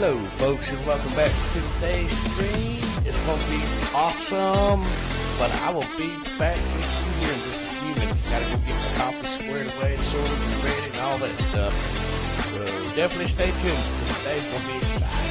Hello folks and welcome back to today's stream. It's going to be awesome, but I will be back with you here in just a few minutes. Gotta go get my coffee squared away, sorted and ready and all that stuff. So definitely stay tuned because today's going to be exciting.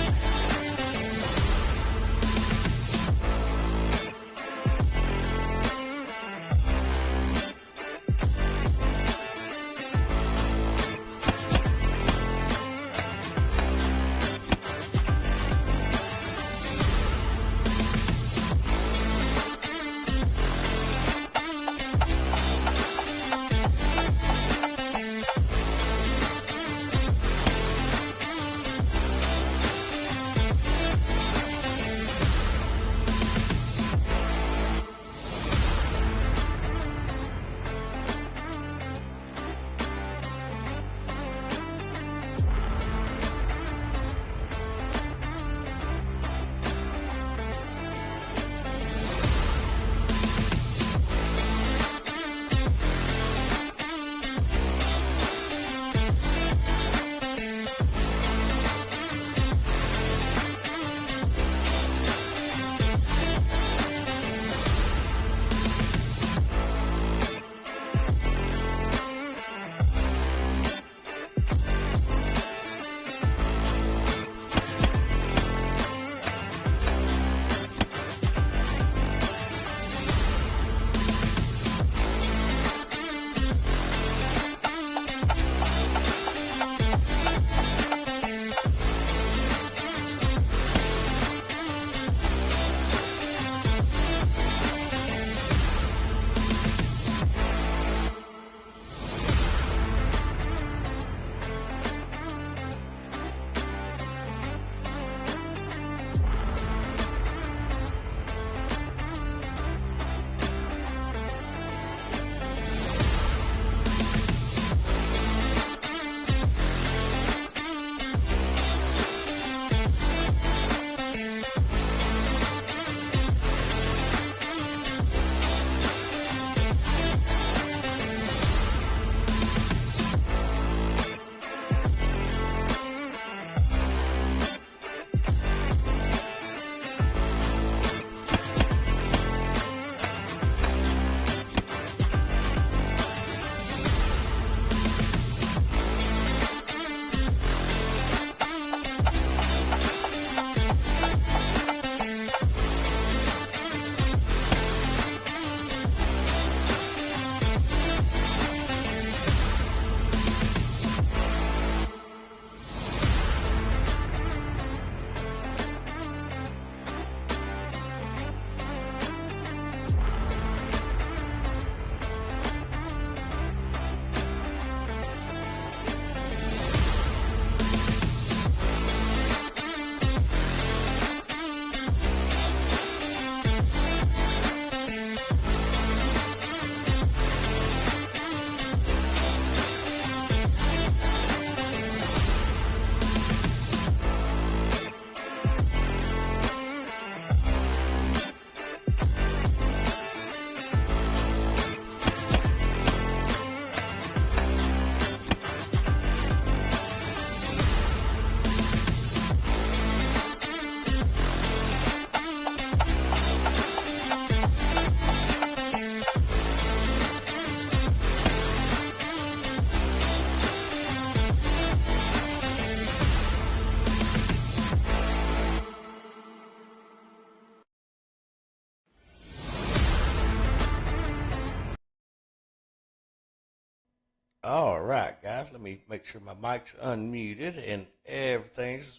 All right, guys, let me make sure my mic's unmuted and everything's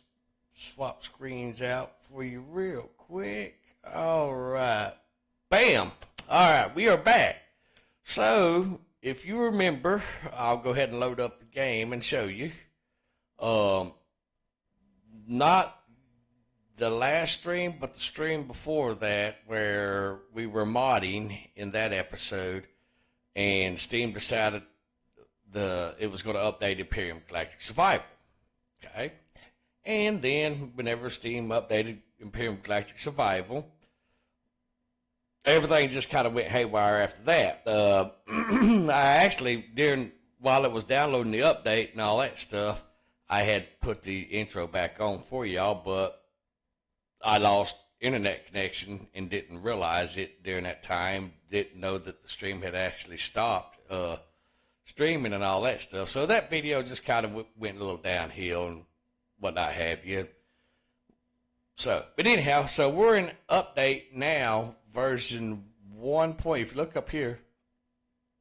swap screens out for you real quick. All right. Bam. All right, we are back. So, if you remember, I'll go ahead and load up the game and show you. Not the last stream, but the stream before that where we were modding in that episode and Steam decided it was going to update Imperium Galactic Survival. Okay. And then whenever Steam updated Imperium Galactic Survival, everything just kind of went haywire after that. I actually, while it was downloading the update and all that stuff, I had put the intro back on for y'all, but I lost internet connection and didn't realize it during that time. Didn't know that the stream had actually stopped streaming and all that stuff. So that video just kind of went a little downhill and whatnot have you. So, but anyhow, so we're in update now, version 1. If you look up here,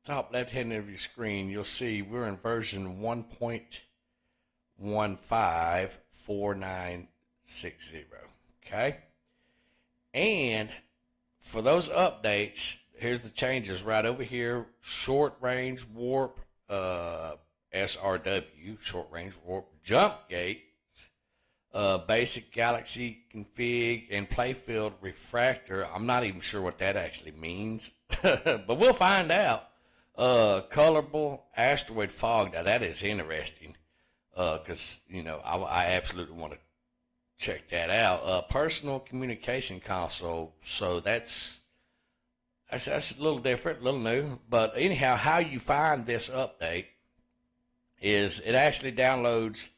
top left hand of your screen, you'll see we're in version 1.154960. Okay? And for those updates, here's the changes right over here. Short range warp, SRW, short range warp, jump gates, basic galaxy config, and playfield refractor. I'm not even sure what that actually means, but we'll find out. Colorable asteroid fog. Now that is interesting, because I absolutely want to check that out. Personal communication console. So that's a little different, a little new. But anyhow, how you find this update is it actually downloads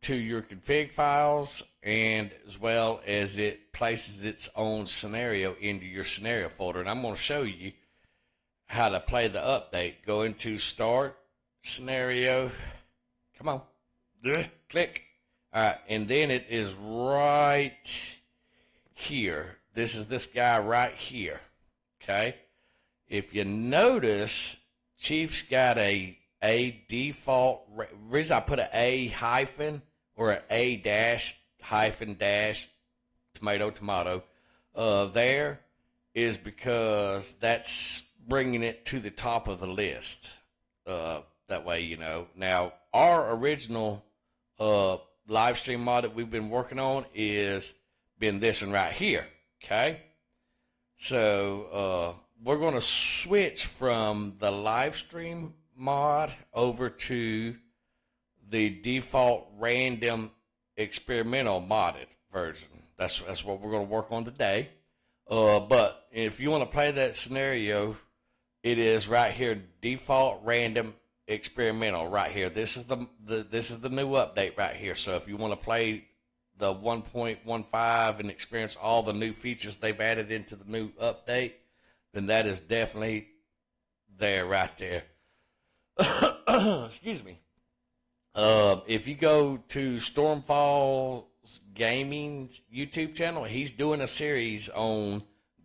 to your config files, and as well as it places its own scenario into your scenario folder. And I'm going to show you how to play the update. Go into start scenario. Come on. Click. All right. And then it is right here. This is this guy right here. Okay. If you notice, Chief's got a default. Reason I put an A hyphen or an A dash hyphen dash tomato there is because that's bringing it to the top of the list. That way, Now, our original live stream mod that we've been working on is been this one right here. Okay? So, we're going to switch from the live stream mod over to the default random experimental modded version. That's what we're going to work on today. But if you want to play that scenario, it is right here, default random experimental right here. This is the new update right here. So if you want to play the 1.15 and experience all the new features they've added into the new update, then that is definitely there right there. Excuse me. If you go to Stormfall's Gaming YouTube channel, he's doing a series on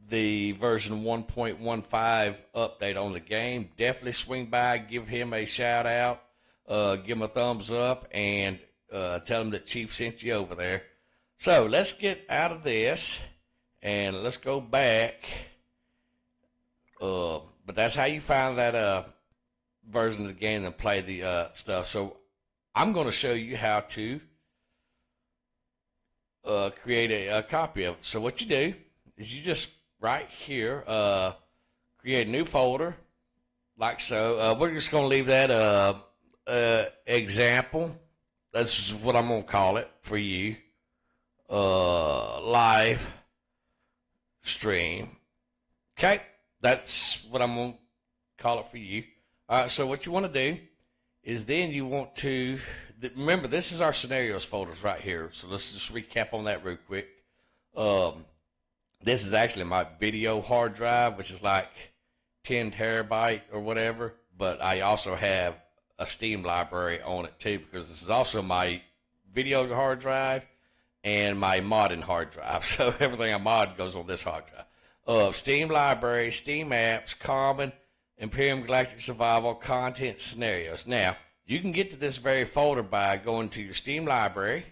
the version 1.15 update on the game. Definitely swing by, give him a shout out, give him a thumbs up, and tell him that Chief sent you over there. So let's get out of this and let's go back. But that's how you find that version of the game and play the stuff. So I'm going to show you how to create a copy of it. So what you do is you just right here create a new folder like so. We're just going to leave that example. That's what I'm going to call it for you. Live stream. Okay, that's what I'm going to call it for you. All right, so what you want to do is then you want to, remember this is our scenarios folders right here. So let's just recap on that real quick. This is actually my video hard drive, which is like 10 terabyte or whatever. But I also have a Steam library on it too, because this is also my video hard drive and my modding hard drive. So everything I mod goes on this hard drive. Steam library, Steam apps, common, Imperium Galactic Survival, content, scenarios. Now, you can get to this very folder by going to your Steam library,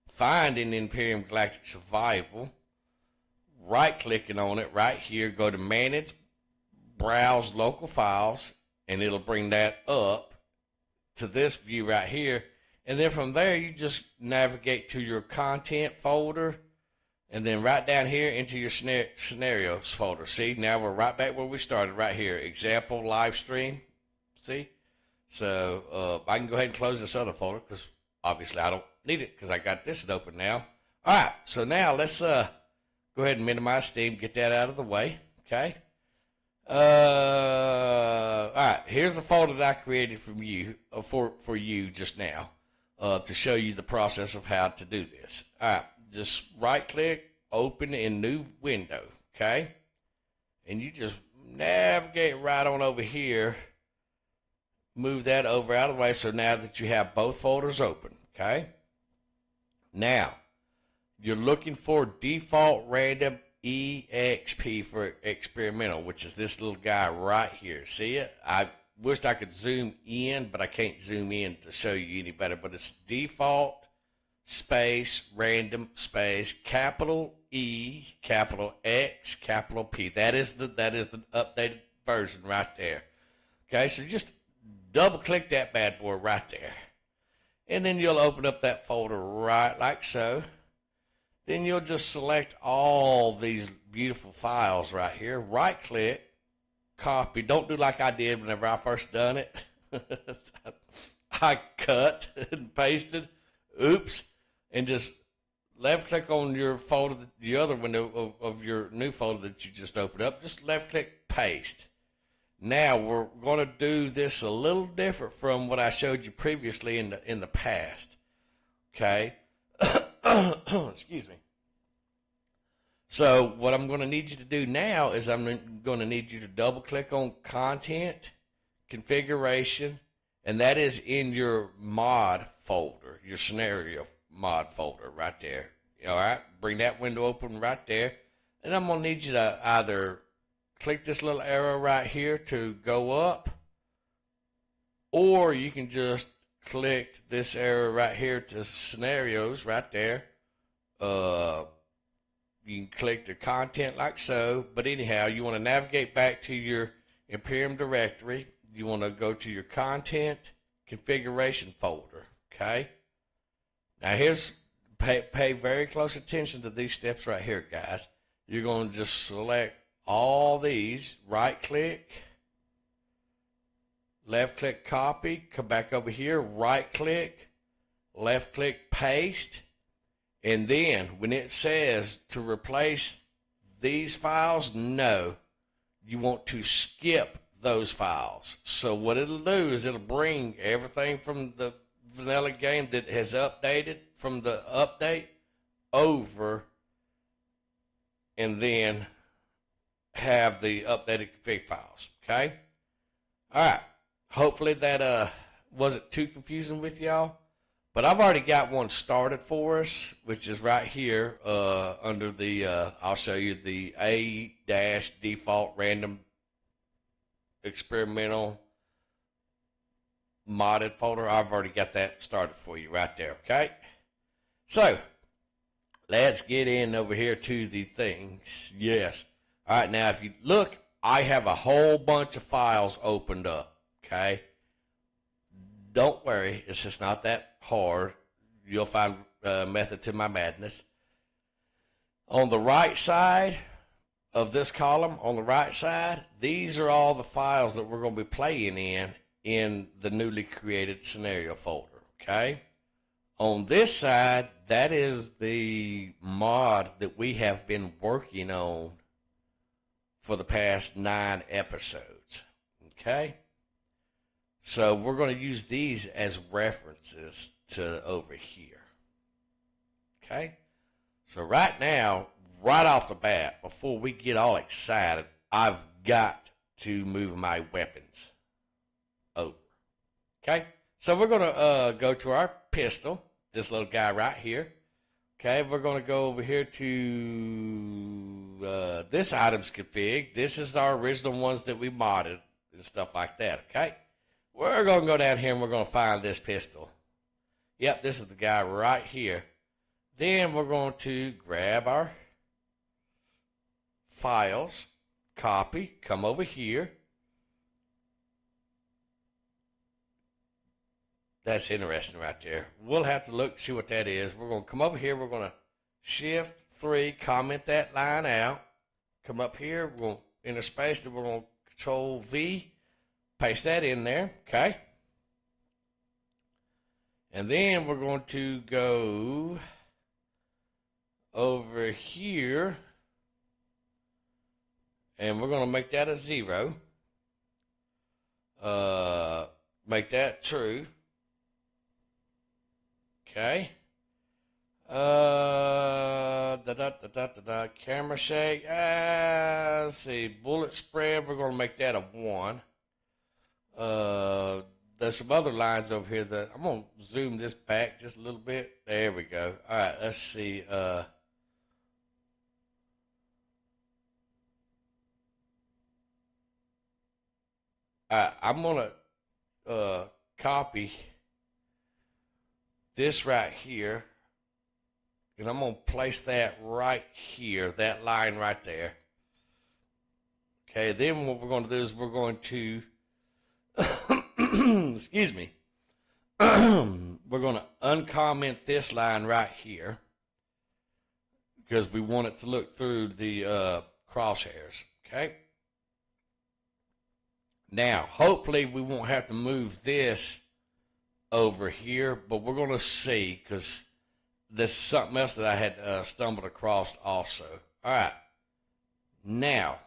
finding Imperium Galactic Survival, right-clicking on it right here, go to Manage, Browse Local Files, and it'll bring that up to this view right here. And then from there, you just navigate to your content folder, and then right down here into your scenarios folder. See, now we're right back where we started right here. Example live stream. See? So I can go ahead and close this other folder because obviously I don't need it because I got this open now. All right, so now let's go ahead and minimize Steam, get that out of the way. Okay. All right, here's the folder that I created from you for you just now. to show you the process of how to do this. All right, just right click, open in new window, okay? And you just navigate right on over here, move that over out of the way so now that you have both folders open, okay? Now, you're looking for default random EXP for experimental, which is this little guy right here. See it? I wished I could zoom in, but I can't zoom in to show you any better. But it's default space random space capital E capital X capital P. That is the updated version right there. Okay, so just double click that bad boy right there, and then you'll open up that folder right like so. Then you'll just select all these beautiful files right here. Right click, copy. Don't do like I did whenever I first done it. I cut and pasted. Oops. And just left click on your folder, the other window of your new folder that you just opened up. Just left click, paste. Now we're going to do this a little different from what I showed you previously in the past. Okay. Excuse me. So what I'm going to need you to do now is I'm going to need you to double click on content, configuration, and that is in your mod folder, your scenario mod folder right there. All right, bring that window open right there, and I'm going to need you to either click this little arrow right here to go up, or you can just click this arrow right here to scenarios right there. You can click the content like so, but anyhow, you want to navigate back to your EMPYRION directory. You want to go to your content configuration folder, okay? Now here's, pay very close attention to these steps right here, guys. You're going to just select all these, right click, left click copy, come back over here, right click, left click paste, and then when it says to replace these files, no, you want to skip those files. So what it'll do is it'll bring everything from the vanilla game that has updated from the update over, and then have the updated config files. Okay? All right. Hopefully that wasn't too confusing with y'all. But I've already got one started for us, which is right here under the, I'll show you the A-default random experimental modded folder. I've already got that started for you right there, okay? So, let's get in over here to the things. Yes. All right, now if you look, I have a whole bunch of files opened up, okay? Don't worry, it's just not that hard. You'll find method to my madness. On the right side of this column, on the right side, these are all the files that we're going to be playing in the newly created scenario folder, okay? On this side, that is the mod that we have been working on for the past 9 episodes, okay? So we're going to use these as references to over here. Okay? So right now, right off the bat, before we get all excited, I've got to move my weapons over. Okay? So we're going to go to our pistol, this little guy right here. Okay? We're going to go over here to this items config. This is our original ones that we modded and stuff like that. Okay? We're going to go down here and we're going to find this pistol. Yep, this is the guy right here. Then we're going to grab our files, copy, come over here. That's interesting right there. We'll have to look, see what that is. We're going to come over here. We're going to Shift 3, comment that line out. Come up here. We're going to interspace it. We're going to Control V. Paste that in there, okay? And then we're going to go over here, and we're going to make that a 0. Make that true. Okay. Camera shake. Let's see. Bullet spread. We're going to make that a 1. There's some other lines over here that I'm going to zoom this back just a little bit. There we go. All right. Let's see. All right. I'm going to copy this right here. And I'm going to place that right here, that line right there. Okay, then what we're going to do is we're going to, excuse me, we're going to uncomment this line right here because we want it to look through the crosshairs, okay? Now, hopefully we won't have to move this over here, but we're going to see because this is something else that I had stumbled across also. All right. Now,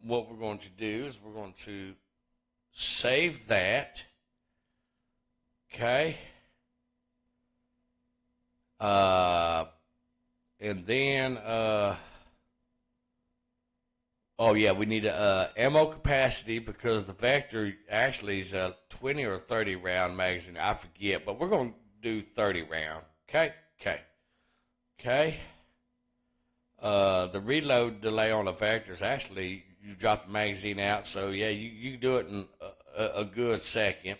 what we're going to do is we're going to save that. Okay. And then, oh yeah, we need a ammo capacity because the Vector actually is a 20 or 30 round magazine. I forget, but we're going to do 30 round. Okay. The reload delay on the Vector is actually, you drop the magazine out, so yeah, you do it in a good second.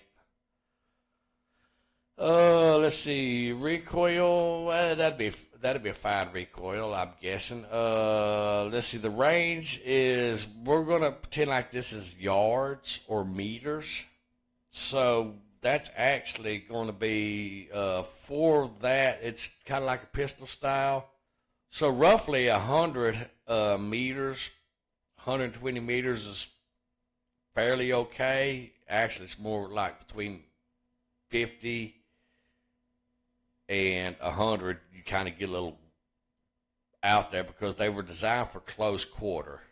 Let's see, recoil, that'd be a fine recoil, I'm guessing. Let's see, the range is, we're gonna pretend like this is yards or meters, so that's actually going to be, for that, it's kind of like a pistol style. So roughly 100 meters, 120 meters is fairly okay. Actually, it's more like between 50 and 100. You kind of get a little out there because they were designed for close quarter.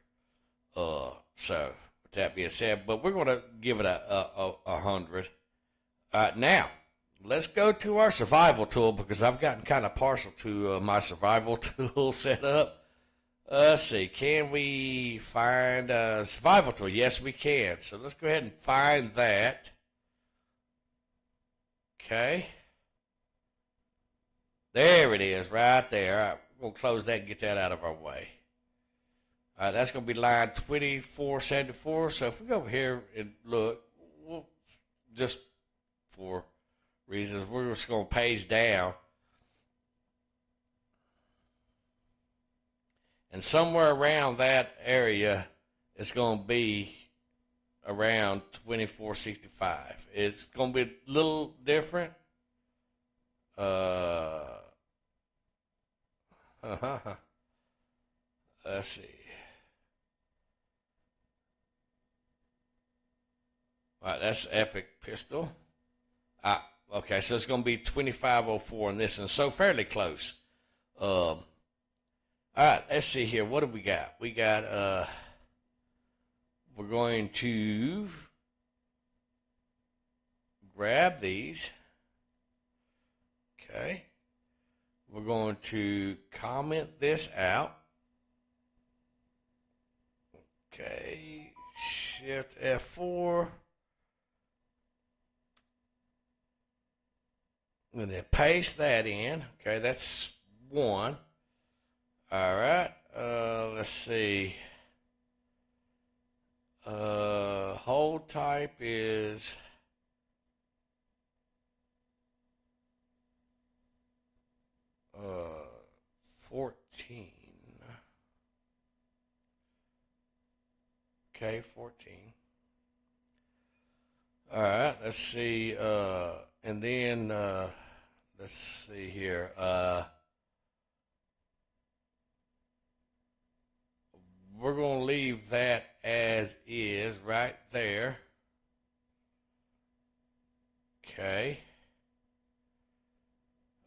So with that being said, but we're going to give it a 100. Now, let's go to our survival tool because I've gotten kind of partial to my survival tool setup. Let's see, can we find a survival tool? Yes, we can. So let's go ahead and find that. Okay. There it is, right there. All right, we'll close that and get that out of our way. All right, that's going to be line 2474. So if we go over here and look, we'll just for reasons, we're just going to page down. And somewhere around that area, it's going to be around 2465. It's going to be a little different. Let's see. All right, that's Epic Pistol. Okay, so it's going to be 2504 in this one, so fairly close. All right, let's see here. What do we got? We got, we're going to grab these. Okay. We're going to comment this out. Okay, Shift F4. And then paste that in. Okay, that's one. All right. Let's see. Hold type is 14. Okay, 14. All right. Let's see. And then let's see here. We're going to leave that as is right there. Okay.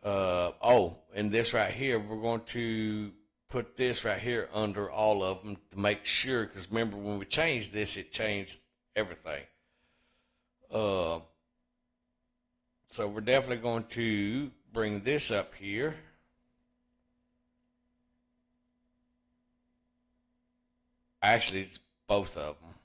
Oh, and this right here, we're going to put this right here under all of them to make sure, because remember when we changed this, it changed everything. So we're definitely going to bring this up here. Actually, it's both of them.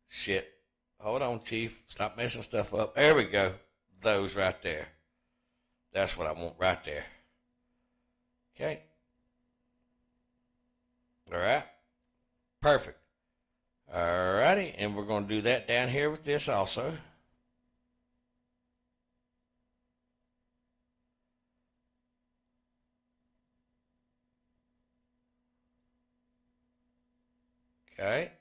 Shit. Hold on, Chief. Stop messing stuff up. There we go. Those right there. That's what I want right there. Okay. All right. Perfect. All righty. And we're going to do that down here with this also. Okay.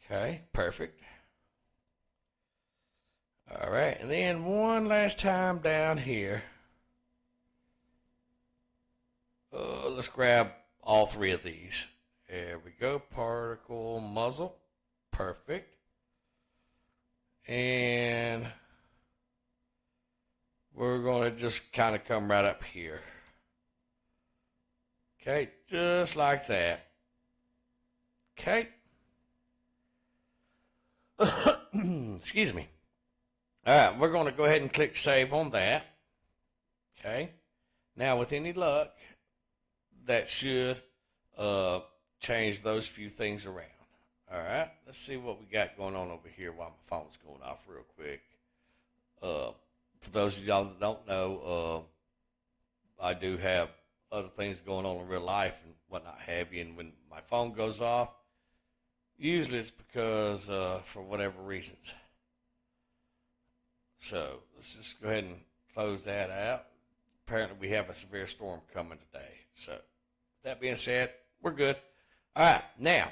Okay. Perfect. All right. And then one last time down here. Let's grab all three of these. There we go. Particle muzzle. Perfect. And we're going to just kind of come right up here. Okay, just like that. Okay. Excuse me. All right, we're going to go ahead and click save on that. Okay. Now, with any luck, that should change those few things around. All right, let's see what we got going on over here while my phone's going off real quick. For those of y'all that don't know, I do have other things going on in real life and whatnot have you. And when my phone goes off, usually it's because for whatever reasons. So let's just go ahead and close that out. Apparently we have a severe storm coming today. So that being said, we're good. All right, now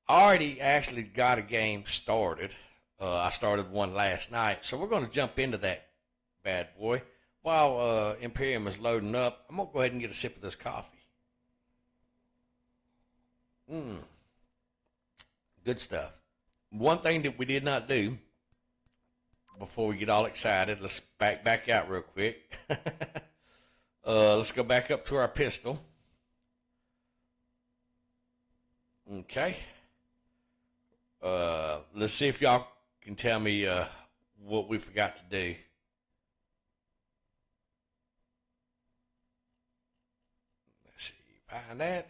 I already actually got a game started. I started one last night, so we're going to jump into that bad boy. While Imperium is loading up, I'm going to go ahead and get a sip of this coffee. Good stuff. One thing that we did not do before we get all excited, let's back out real quick. Let's go back up to our pistol. Okay. Let's see if y'all can tell me what we forgot to do. Let's see. Find that.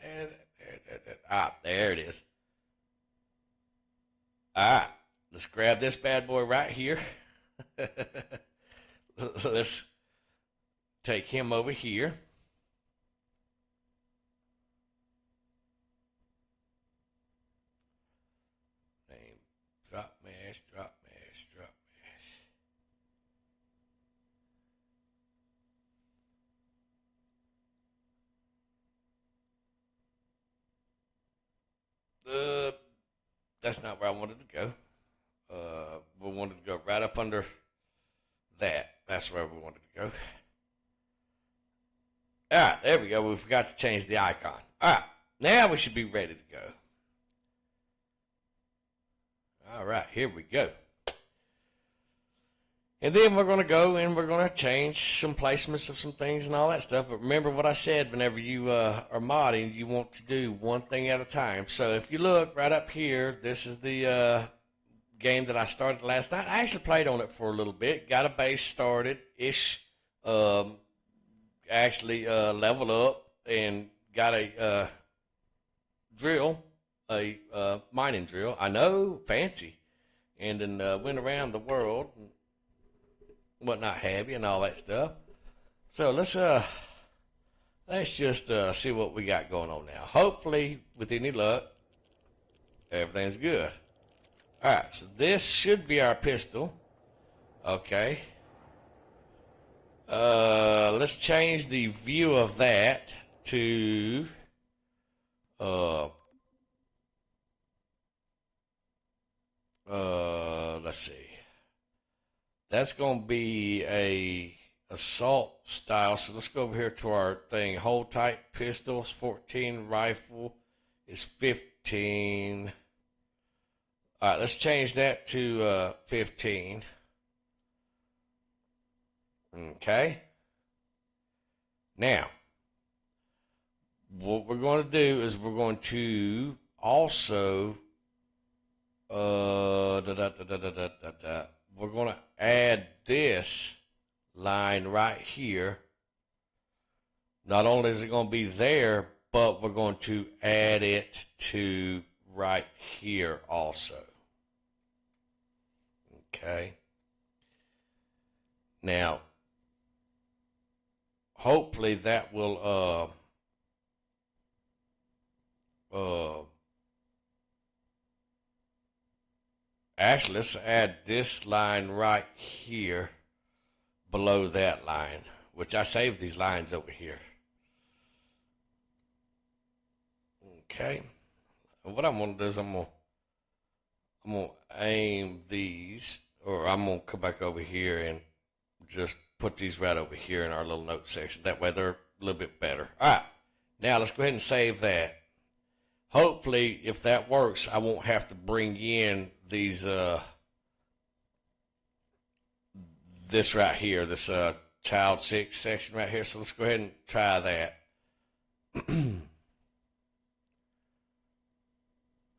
Ah, there it is. All right. Let's grab this bad boy right here. Let's take him over here. Drop mash, drop mash, drop mash. That's not where I wanted to go. We wanted to go right up under that. That's where we wanted to go. All right, there we go. We forgot to change the icon. All right, now we should be ready to go. All right, here we go. And then we're going to go and we're going to change some placements of some things and all that stuff. But remember what I said, whenever you are modding, you want to do one thing at a time. So if you look right up here, this is the game that I started last night. I actually played on it for a little bit. Got a base started-ish. Actually leveled up and got a drill, a mining drill. I know, fancy. And then went around the world and whatnot have you and all that stuff. So let's just see what we got going on now. Hopefully, with any luck, everything's good. All right, so this should be our pistol. Okay. Let's change the view of that to let's see. That's going to be a assault style. So let's go over here to our thing. Hold tight pistols, 14. Rifle is 15. All right, let's change that to 15. Okay. Now, what we're going to do is we're going to also we're going to add this line right here. Not only is it going to be there, but we're going to add it to right here also. Okay. Now, hopefully that will actually, let's add this line right here below that line, which I saved these lines over here. Okay. And what I'm going to do is I'm going to aim these, or I'm going to come back over here and just put these right over here in our little note section. That way they're a little bit better. All right. Now let's go ahead and save that. Hopefully, if that works, I won't have to bring in these, this right here, this child 6 section right here. So let's go ahead and try that.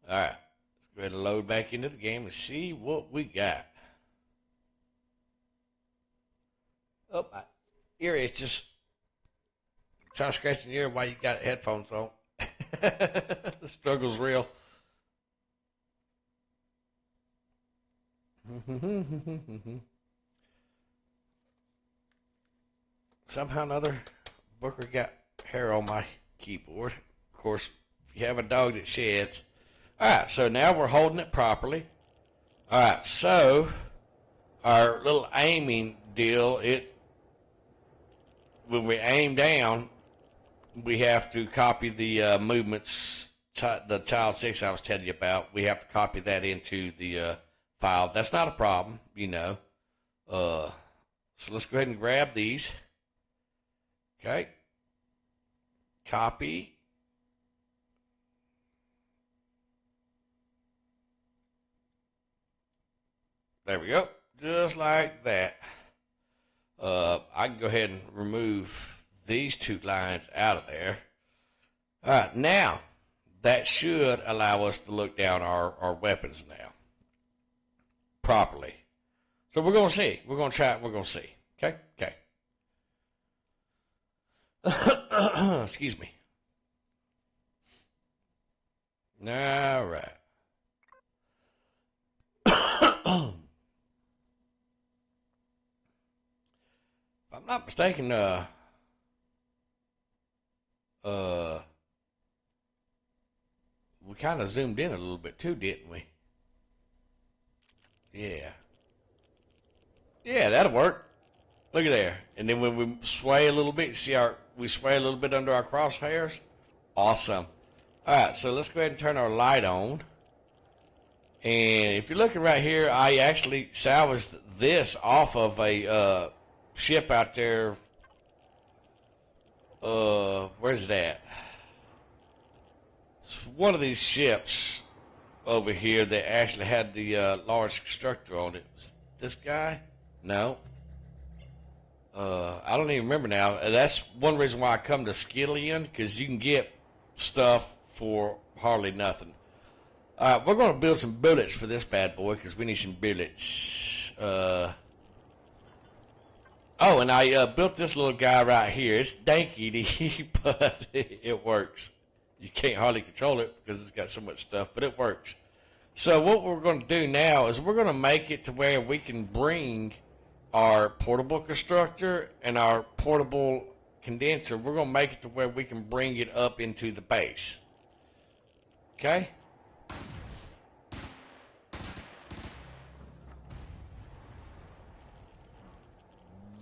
All right. Let's go ahead and load back into the game and see what we got. Oh, my ear is just trying to scratch your ear while you got headphones on. The struggle's real. Somehow or another, Booker got hair on my keyboard. Of course, if you have a dog that sheds. All right, so now we're holding it properly. All right, so our little aiming deal, when we aim down, we have to copy the movements, the child 6 I was telling you about. We have to copy that into the file. That's not a problem, you know. So let's go ahead and grab these. Okay. Copy. There we go. Just like that. I can go ahead and remove these 2 lines out of there. All right, now that should allow us to look down our weapons now properly. So we're going to see. We're going to try it. We're going to see. Okay? Okay. Excuse me. All right. If I'm not mistaken, we kind of zoomed in a little bit too, didn't we? Yeah. Yeah, that'll work. Look at there. And then when we sway a little bit, see we sway a little bit under our crosshairs? Awesome. All right, so let's go ahead and turn our light on. And if you're looking right here, I actually salvaged this off of a ship out there. Where's that? It's one of these ships over here that actually had the large constructor on it. Was this guy? No. I don't even remember now. That's one reason why I come to Skillion, because you can get stuff for hardly nothing. All right, we're going to build some bullets for this bad boy, because we need some bullets. Oh, and I built this little guy right here. It's danky, but it works. You can't hardly control it because it's got so much stuff, but it works. So what we're going to do now is we're going to make it to where we can bring our portable constructor and our portable condenser. We're going to make it to where we can bring it up into the base. Okay?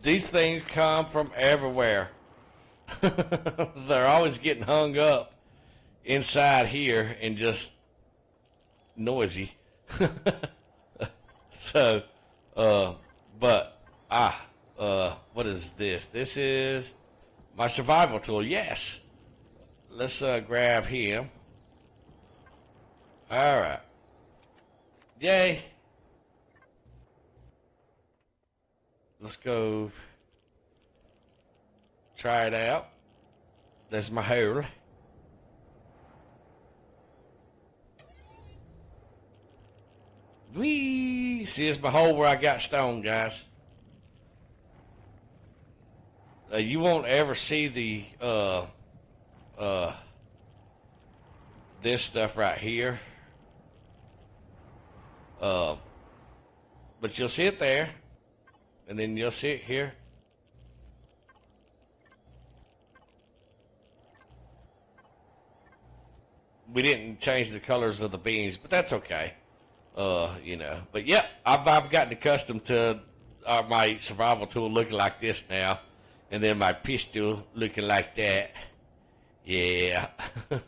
These things come from everywhere. They're always getting hung up inside here and just noisy. So, what is this? This is my survival tool. Yes. Let's grab him. All right. Yay. Let's go try it out. That's my hole. Whee! See, it's my hole where I got stone, guys. You won't ever see the this stuff right here. But you'll see it there, and then you'll see it here. We didn't change the colors of the beams, but that's okay. You know. But yeah, I've gotten accustomed to my survival tool looking like this now, and then my pistol looking like that. Yeah. All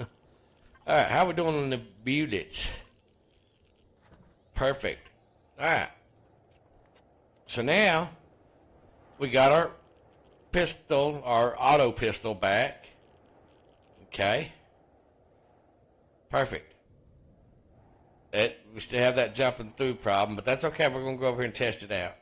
right, how we doing on the bullets? Perfect. All right. So now we got our pistol, our auto pistol back. Okay. Perfect. We still have that jumping through problem, but that's okay. We're going to go over here and test it out.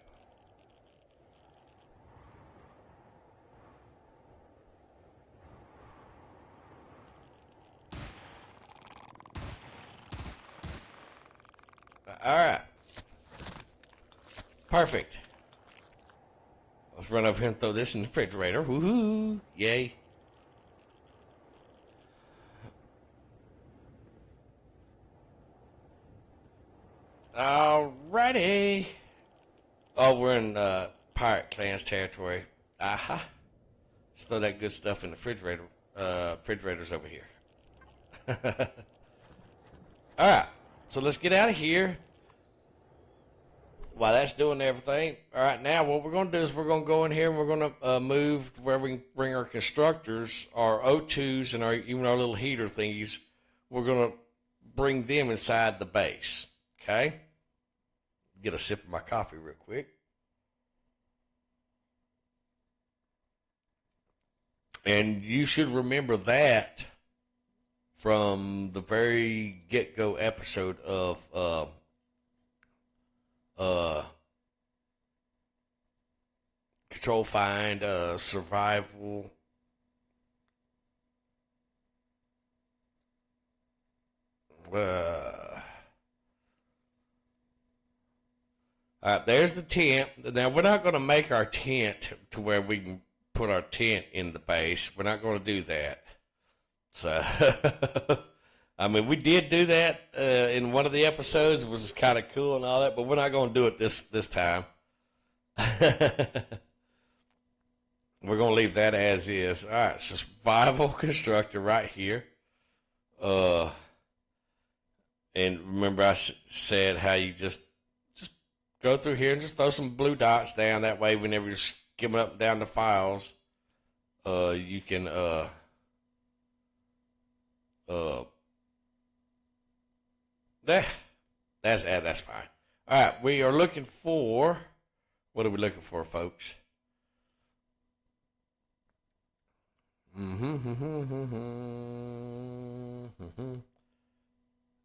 All right. Perfect. Let's run over here and throw this in the refrigerator. Woohoo! Yay. Alrighty. Oh, we're in Pirate Clan's territory. Aha. Let's throw that good stuff in the refrigerator. Refrigerator's over here. Alright. So let's get out of here. While that's doing everything. Alright, now what we're going to do is we're going to go in here and we're going to move to where we can bring our constructors, our O2s, and even our little heater thingies. We're going to bring them inside the base. Okay? Get a sip of my coffee real quick. And you should remember that from the very get-go episode of Control Find, Survival. There's the tent. Now, we're not going to make our tent to where we can put our tent in the base. We're not going to do that. So, I mean, we did do that in one of the episodes. It was kind of cool and all that, but we're not going to do it this time. We're going to leave that as is. All right, so survival constructor right here. And remember I said how you just go through here and just throw some blue dots down. That way, whenever you're skimming up and down the files, you can that's fine. All right, we are looking for, what are we looking for, folks?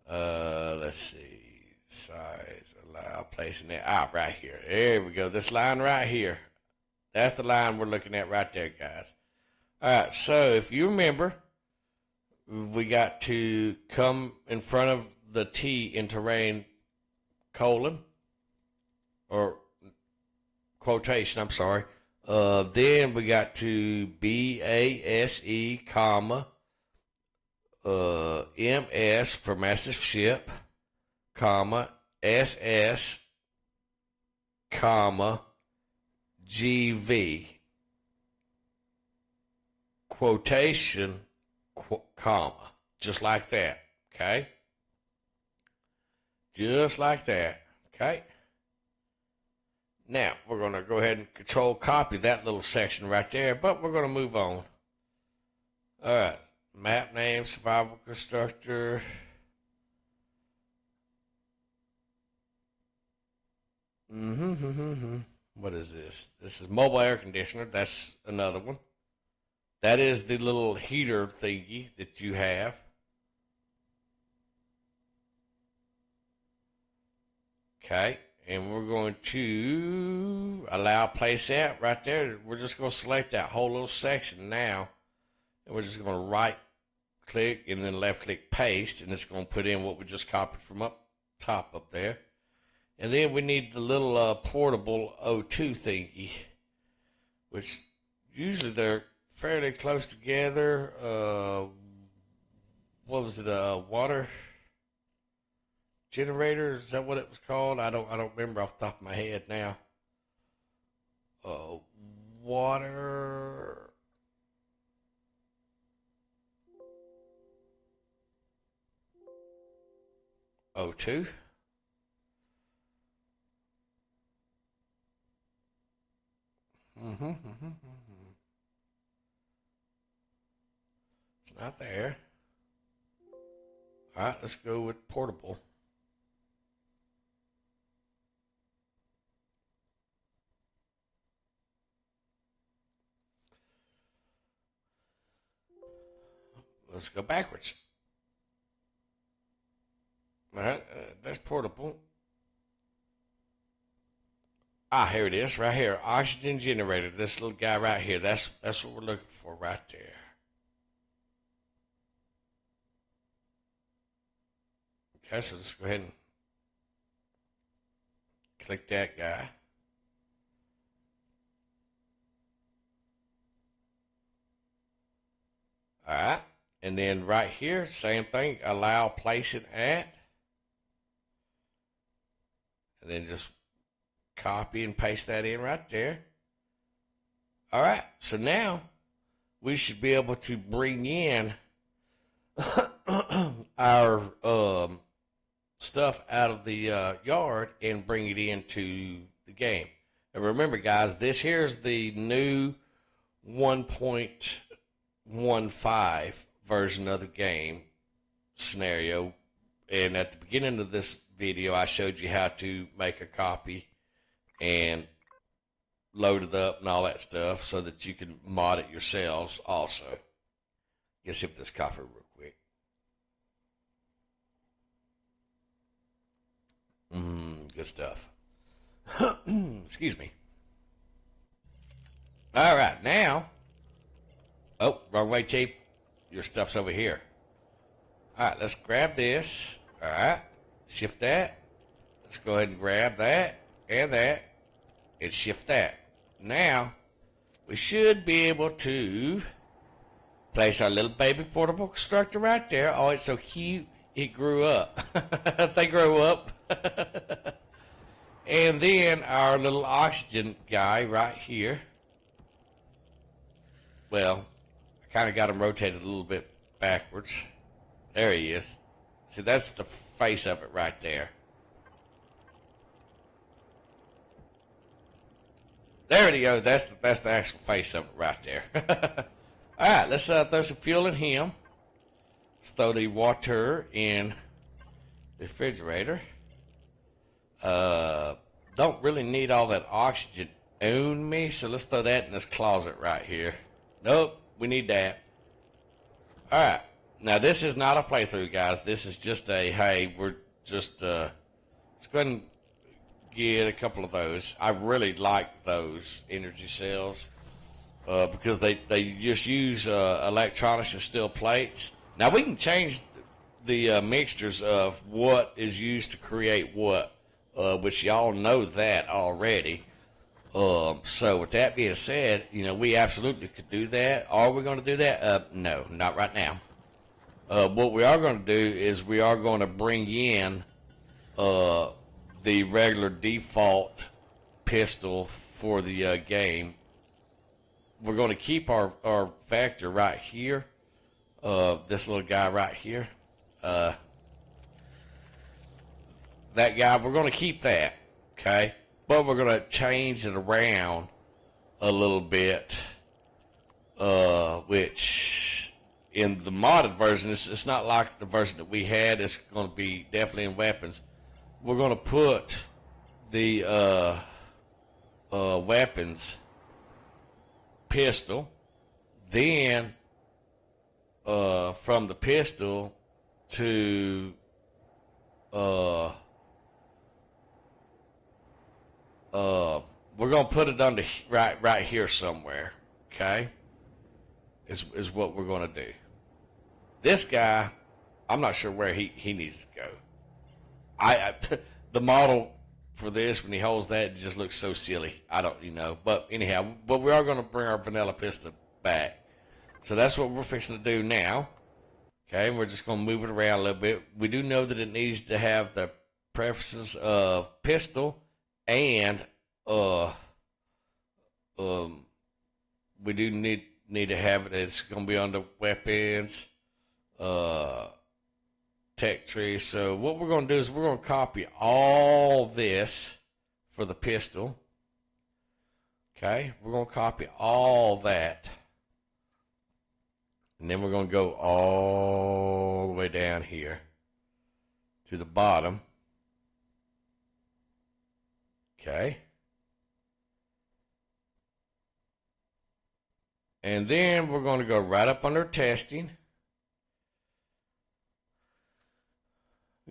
Let's see. Size, allow, placing it out right here. There we go. This line right here. That's the line we're looking at right there, guys. All right, so if you remember, we got to come in front of the T in terrain, colon, or quotation, I'm sorry. Then we got to BASE, comma, MS for massive ship, comma, SS, comma, GV, quotation, comma, just like that, okay? Just like that, okay? Now, we're going to go ahead and control copy that little section right there, but we're going to move on. All right, map name, survival constructor. What is this? This is mobile air conditioner. That's another one. That is the little heater thingy that you have. Okay, and we're going to allow place out right there. We're just going to select that whole little section now, and we're just going to right click and then left click paste, and it's going to put in what we just copied from up top up there. And then we need the little portable O2 thingy, which usually they're fairly close together. What was it? Water generator? Is that what it was called? I don't remember off the top of my head now. Water. O2. It's not there. All right, let's go with portable. Let's go backwards. All right, that's portable. Ah, here it is, right here. Oxygen generator. This little guy right here. That's what we're looking for right there. Okay, so let's go ahead and click that guy. All right, and then right here, same thing. Allow place it at, and then just copy and paste that in right there. All right, so now we should be able to bring in our stuff out of the yard and bring it into the game. And remember, guys, this here's the new 1.15 version of the game scenario. And at the beginning of this video, I showed you how to make a copy and load it up and all that stuff so that you can mod it yourselves also. Let's hit this copy real quick. Good stuff. Excuse me. All right, now. Oh, wrong way, Chief. Your stuff's over here. All right, let's grab this. All right, shift that. Let's go ahead and grab that and shift that. Now, we should be able to place our little baby portable constructor right there. Oh, it's so cute. It grew up. They grow up. And then our little oxygen guy right here. Well, I kind of got him rotated a little bit backwards. There he is. See, that's the face of it right there. There we go. That's the actual face of it right there. All right, let's throw some fuel in him. Let's throw the water in the refrigerator. Don't really need all that oxygen on me, so let's throw that in this closet right here. Nope, we need that. All right, now this is not a playthrough, guys. This is just a, hey, we're just, let's go ahead and get a couple of those. I really like those energy cells because they just use electronics and steel plates. Now we can change the mixtures of what is used to create what, which y'all know that already. So with that being said, you know, we absolutely could do that. Are we going to do that? No, not right now. What we are going to do is we are going to bring in the regular default pistol for the game. We're going to keep our vector right here. This little guy right here. That guy, we're going to keep that, okay? But we're going to change it around a little bit, which in the modded version, it's not like the version that we had. It's going to be definitely in weapons. We're going to put the weapons pistol, then from the pistol to we're gonna put it under right here somewhere. Okay, is what we're gonna do. This guy, I'm not sure where he needs to go. The model for this, when he holds that, it just looks so silly. I don't, But anyhow, but we are going to bring our vanilla pistol back. So that's what we're fixing to do now. Okay, we're just going to move it around a little bit. We do know that it needs to have the prefaces of pistol and we do need to have it. It's going to be under weapons, tech tree. So what we're going to do is we're going to copy all this for the pistol. Okay, we're going to copy all that. And then we're going to go all the way down here to the bottom. Okay. And then we're going to go right up under testing.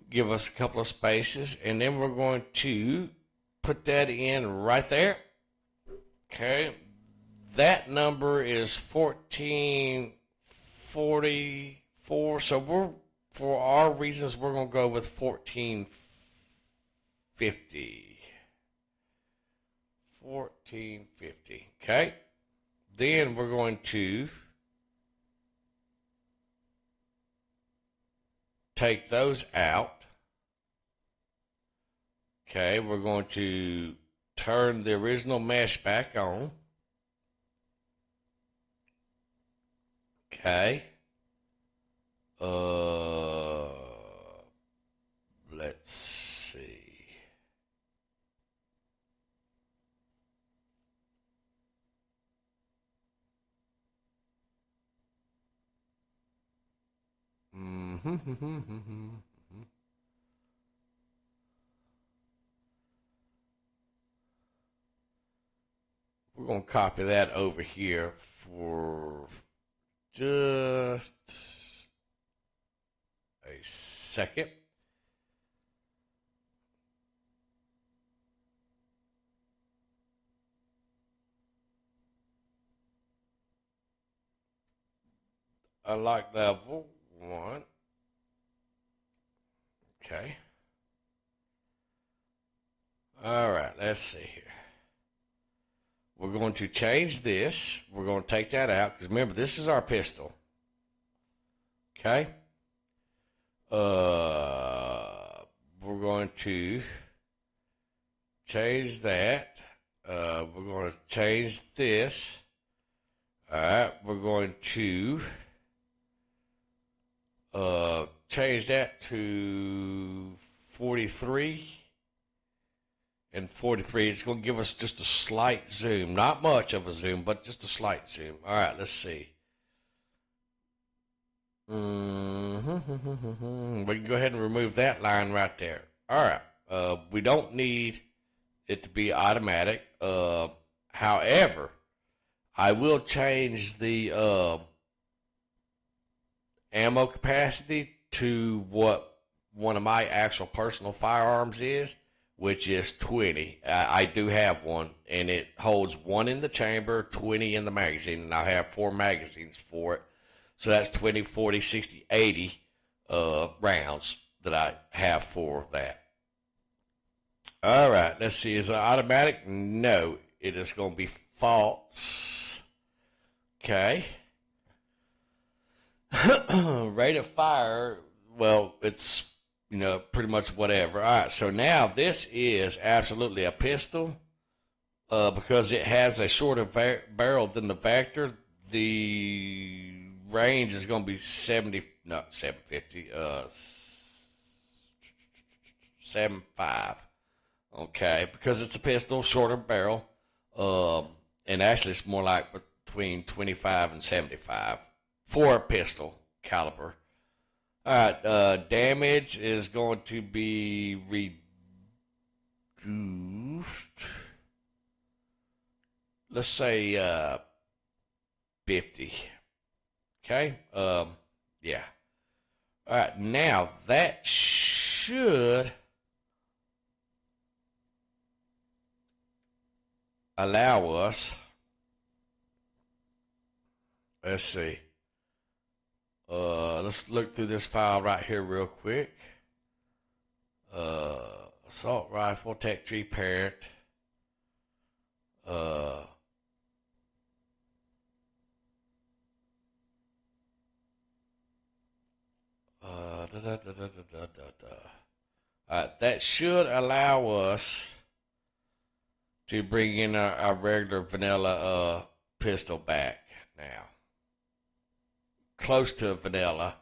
Give us a couple of spaces. And then we're going to put that in right there. Okay. That number is 1444. So for our reasons, we're going to go with 1450. 1450. Okay. Then we're going to take those out. Okay, we're going to turn the original mesh back on. Okay. Let's see. We're going to copy that over here for just a second. Unlock level 1. Okay. All right, let's see here. We're going to change this. We're going to take that out because remember, this is our pistol. Okay. We're going to change that. We're going to change this. All right. We're going to change that to 43. And 43, it's going to give us just a slight zoom. Not much of a zoom, but just a slight zoom. All right, let's see. We can go ahead and remove that line right there. All right. We don't need it to be automatic. However, I will change the ammo capacity to what one of my actual personal firearms is, which is 20. I do have one, and it holds 1 in the chamber, 20 in the magazine, and I have 4 magazines for it. So that's 20, 40, 60, 80 rounds that I have for that. All right, let's see. Is it automatic? No, it is going to be false. Okay. Rate of fire, well, it's pretty much whatever. All right, so now this is absolutely a pistol because it has a shorter barrel than the Vector. The range is going to be 750, 75. Okay, because it's a pistol, shorter barrel, and actually it's more like between 25 and 75 for a pistol caliber. All right, damage is going to be reduced. Let's say 50. Okay? Yeah. All right, now that should allow us, let's see, let's look through this file right here real quick. Assault rifle, tech tree parrot, that should allow us to bring in our regular vanilla pistol back now. Close to vanilla.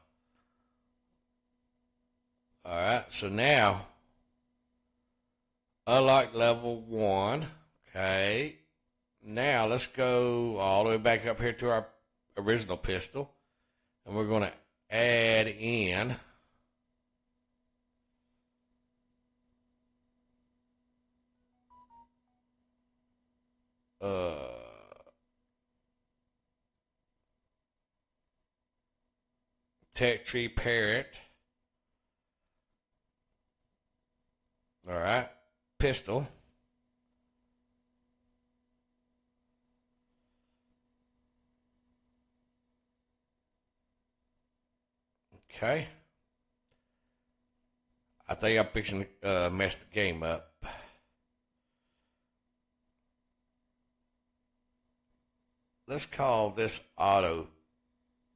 Alright, so now, unlock level 1. Okay. Now let's go all the way back up here to our original pistol. And we're going to add in tech tree parrot. Alright. Pistol. Okay. I think I'm fixing to mess the game up. Let's call this auto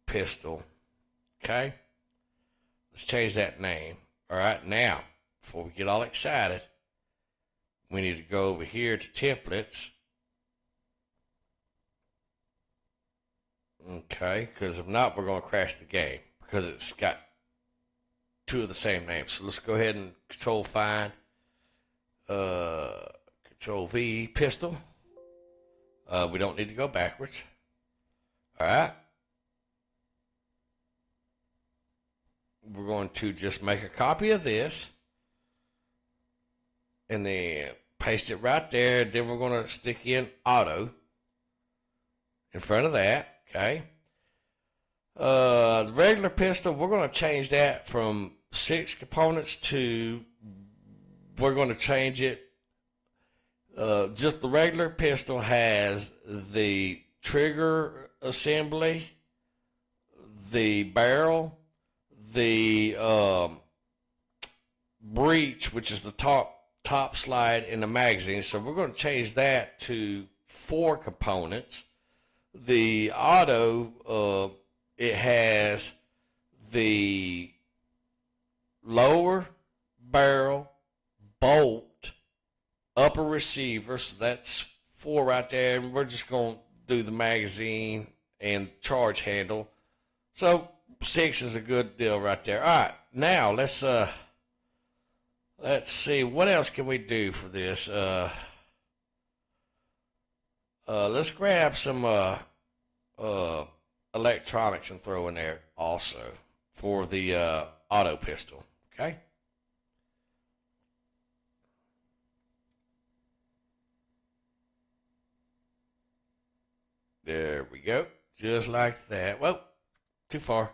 pistol. Okay. Let's change that name. All right. Now, before we get all excited, we need to go over here to templates. Okay. Because if not, we're going to crash the game because it's got two of the same names. So let's go ahead and control find, control V, pistol. We don't need to go backwards. All right. We're going to just make a copy of this and then paste it right there. Then we're going to stick in auto in front of that. Okay. The regular pistol, we're going to change that from 6 components to, we're going to change it. Just the regular pistol has the trigger assembly, the barrel, the breech, which is the top slide in the magazine. So we're going to change that to 4 components. The auto, it has the lower barrel, bolt, upper receiver, so that's 4 right there, and we're just going to do the magazine and charge handle. So 6 is a good deal right there. All right, now let's see, what else can we do for this? Let's grab some electronics and throw in there also for the auto pistol. Okay. There we go. Just like that. Well, too far.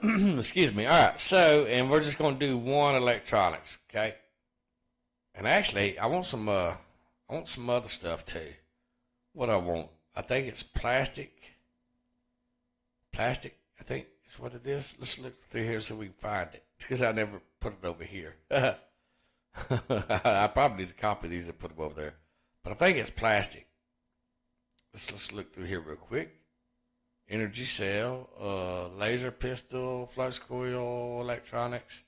Excuse me. All right. So, and we're just going to do 1 electronics. Okay. And actually, I want some other stuff too. What I want? I think it's plastic. Plastic, I think is what it is. Let's look through here so we can find it. Because I never put it over here. I probably need to copy these and put them over there. But I think it's plastic. Let's look through here real quick. Energy cell, laser pistol, flux coil, electronics.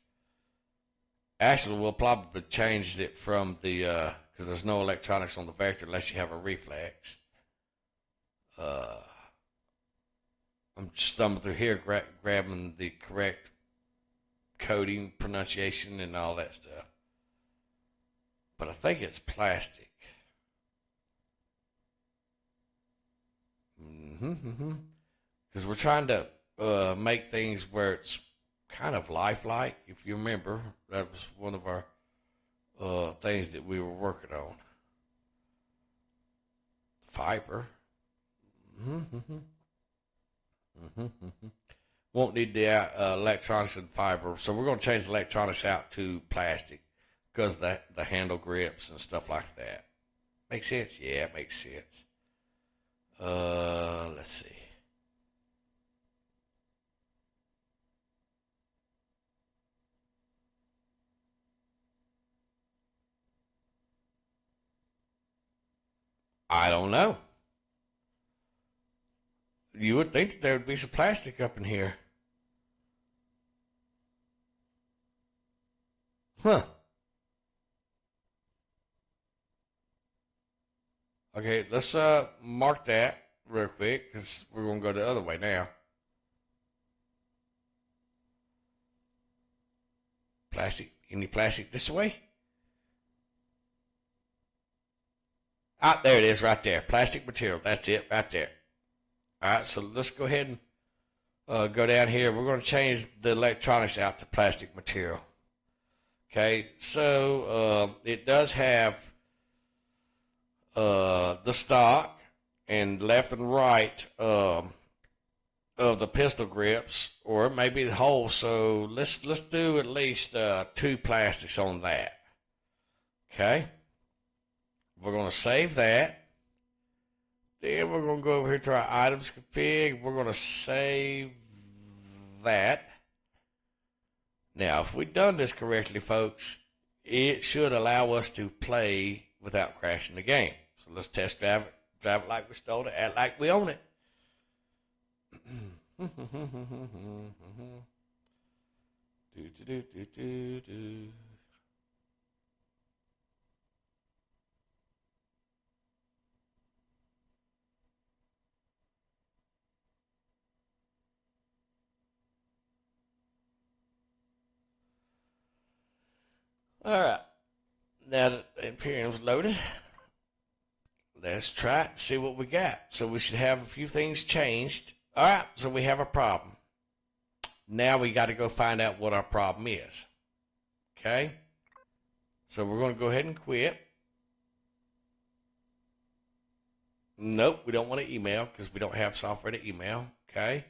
Actually, we'll probably change it from the, because there's no electronics on the Vector unless you have a reflex. I'm just thumbing through here, grabbing the correct coding, pronunciation, and all that stuff. But I think it's plastic. Because we're trying to make things where it's kind of lifelike. If you remember, that was one of our things that we were working on. Fiber. Won't need the electronics and fiber, so we're going to change the electronics out to plastic because the handle grips and stuff like that. Makes sense? Yeah, it makes sense. Let's see. I don't know. You would think that there would be some plastic up in here. Huh. Okay, let's mark that real quick because we're gonna go the other way now. Plastic. Any plastic this way? Ah, there it is right there. Plastic material. That's it right there. All right, so let's go ahead and go down here. We're going to change the electronics out to plastic material. Okay, so it does have the stock and left and right of the pistol grips, or it may be the whole. So let's do at least two plastics on that. Okay, we're going to save that. Then we're going to go over here to our items config. We're going to save that. Now, if we've done this correctly, folks, it should allow us to play without crashing the game. So let's test drive it like we stole it, act like we own it. All right. Now that the EMPYRION's loaded, let's try it and see what we got. So we should have a few things changed. All right, so we have a problem. Now we got to go find out what our problem is. Okay? So we're going to go ahead and quit. Nope, we don't want to email because we don't have software to email. Okay?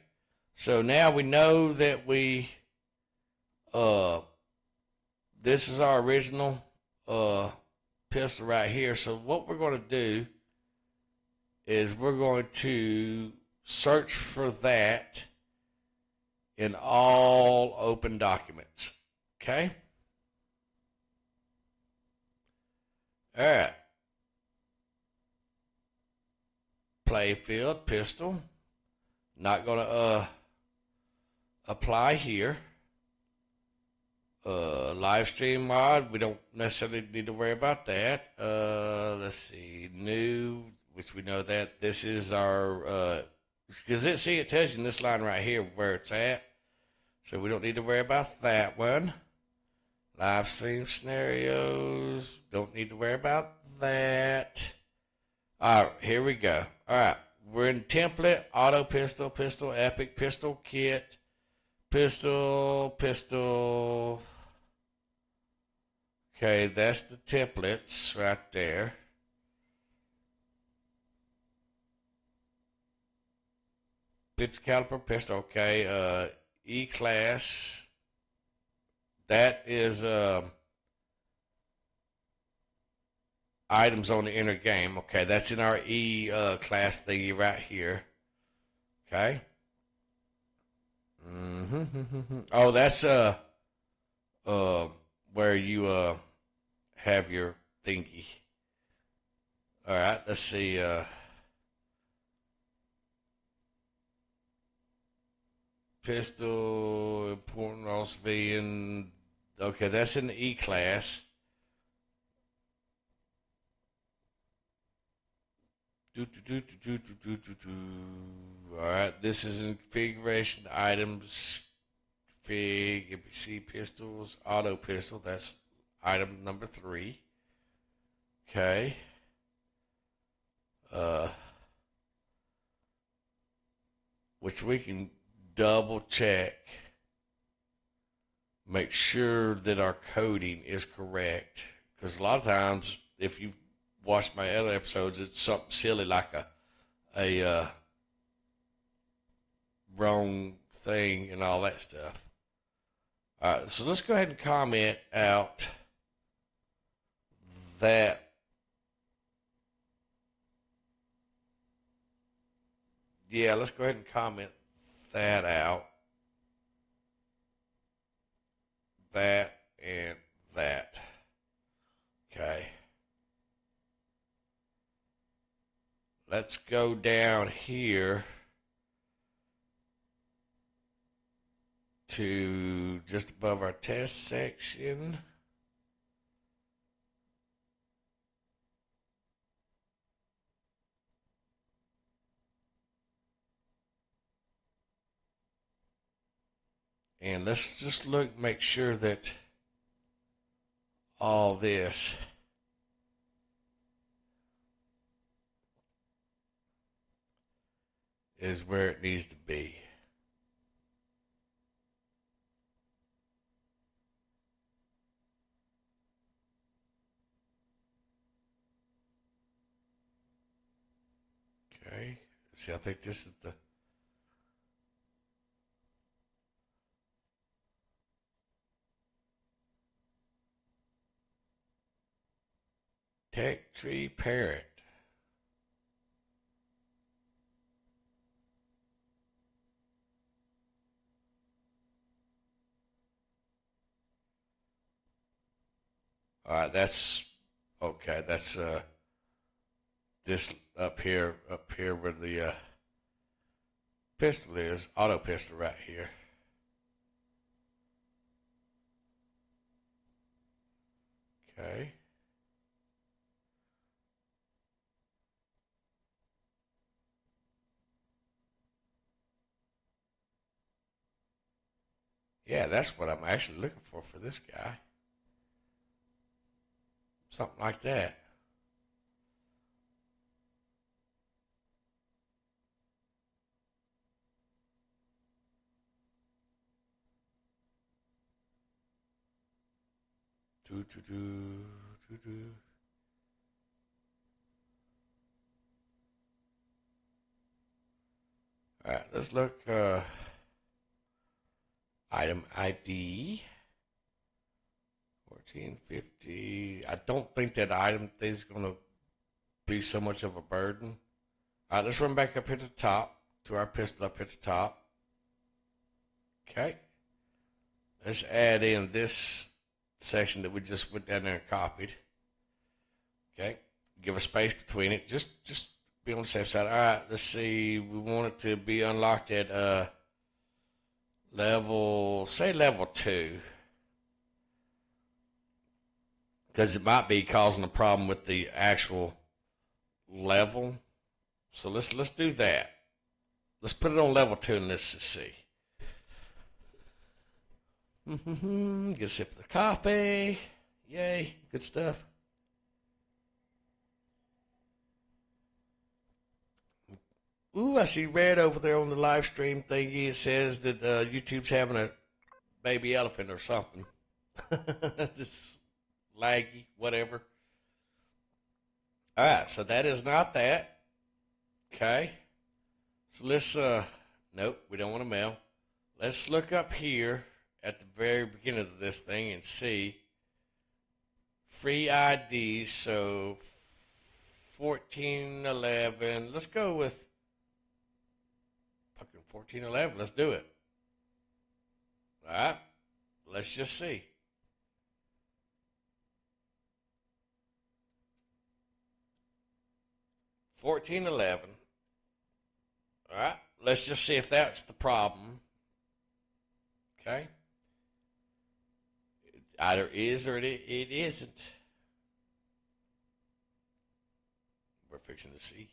So now we know that this is our original pistol right here. So what we're going to do is we're going to search for that in all open documents. Okay? All right. Playfield pistol. Not going to apply here. Live stream mod, we don't necessarily need to worry about that. Let's see, new, which we know that this is our, because it tells you in this line right here where it's at, so we don't need to worry about that one. Live stream scenarios, don't need to worry about that. All right, here we go. All right, we're in template, auto pistol, pistol epic, pistol kit, pistol. Okay, that's the templates right there. Fifty caliber pistol. Okay, E-class. That is items on the inner game. Okay, that's in our E class thingy right here. Okay. Oh, that's where you have your thingy. All right, let's see. Pistol important also being okay. That's in the E class. All right, this is in configuration items. Config NPC pistols, auto pistol. That's item number 3. Okay. Which we can double check. Make sure that our coding is correct. Because a lot of times, if you've watched my other episodes, it's something silly like a wrong thing and all that stuff. All right, so let's go ahead and comment out that Yeah, let's go ahead and comment that out. That and that. Okay. Let's go down here to just above our test section. And let's just look, make sure that all this is where it needs to be. Okay. See, I think this is the tech tree parent. All right, that's okay. That's this up here where the pistol is, auto pistol right here. Okay. Yeah, that's what I'm actually looking for this guy. Something like that. Do do do do do. All right, let's look. Item ID 1450. I don't think that item thing is going to be so much of a burden. All right, let's run back up here to the top to our pistol up here at the top. Okay. Let's add in this section that we just went down there and copied. Okay. Give a space between it. Just be on the safe side. All right. Let's see. We want it to be unlocked at level, say level 2, because it might be causing a problem with the actual level. So let's do that. Let's put it on level 2 and let's see. Get a sip of the coffee. Yay, good stuff. Ooh, I see red over there on the live stream thingy. It says that YouTube's having a baby elephant or something. Just laggy, whatever. All right, so that is not that. Okay. So let's, nope, we don't want to mail. Let's look up here at the very beginning of this thing and see free IDs. So 1411. Let's go with fucking 1411. Let's do it. All right. Let's just see. $14.11. All right. Let's just see if that's the problem. Okay. It either is or it isn't. We're fixing to see.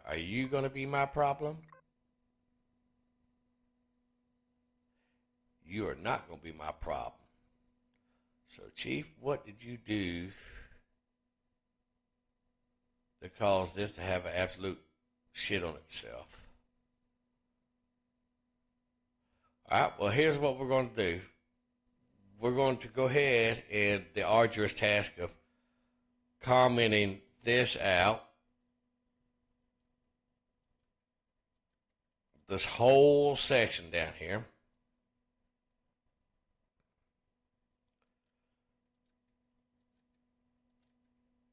Are you going to be my problem? You are not going to be my problem. So, Chief, what did you do to cause this to have an absolute shit on itself? All right, well, here's what we're going to do. We're going to go ahead and the arduous task of commenting this out. This whole section down here.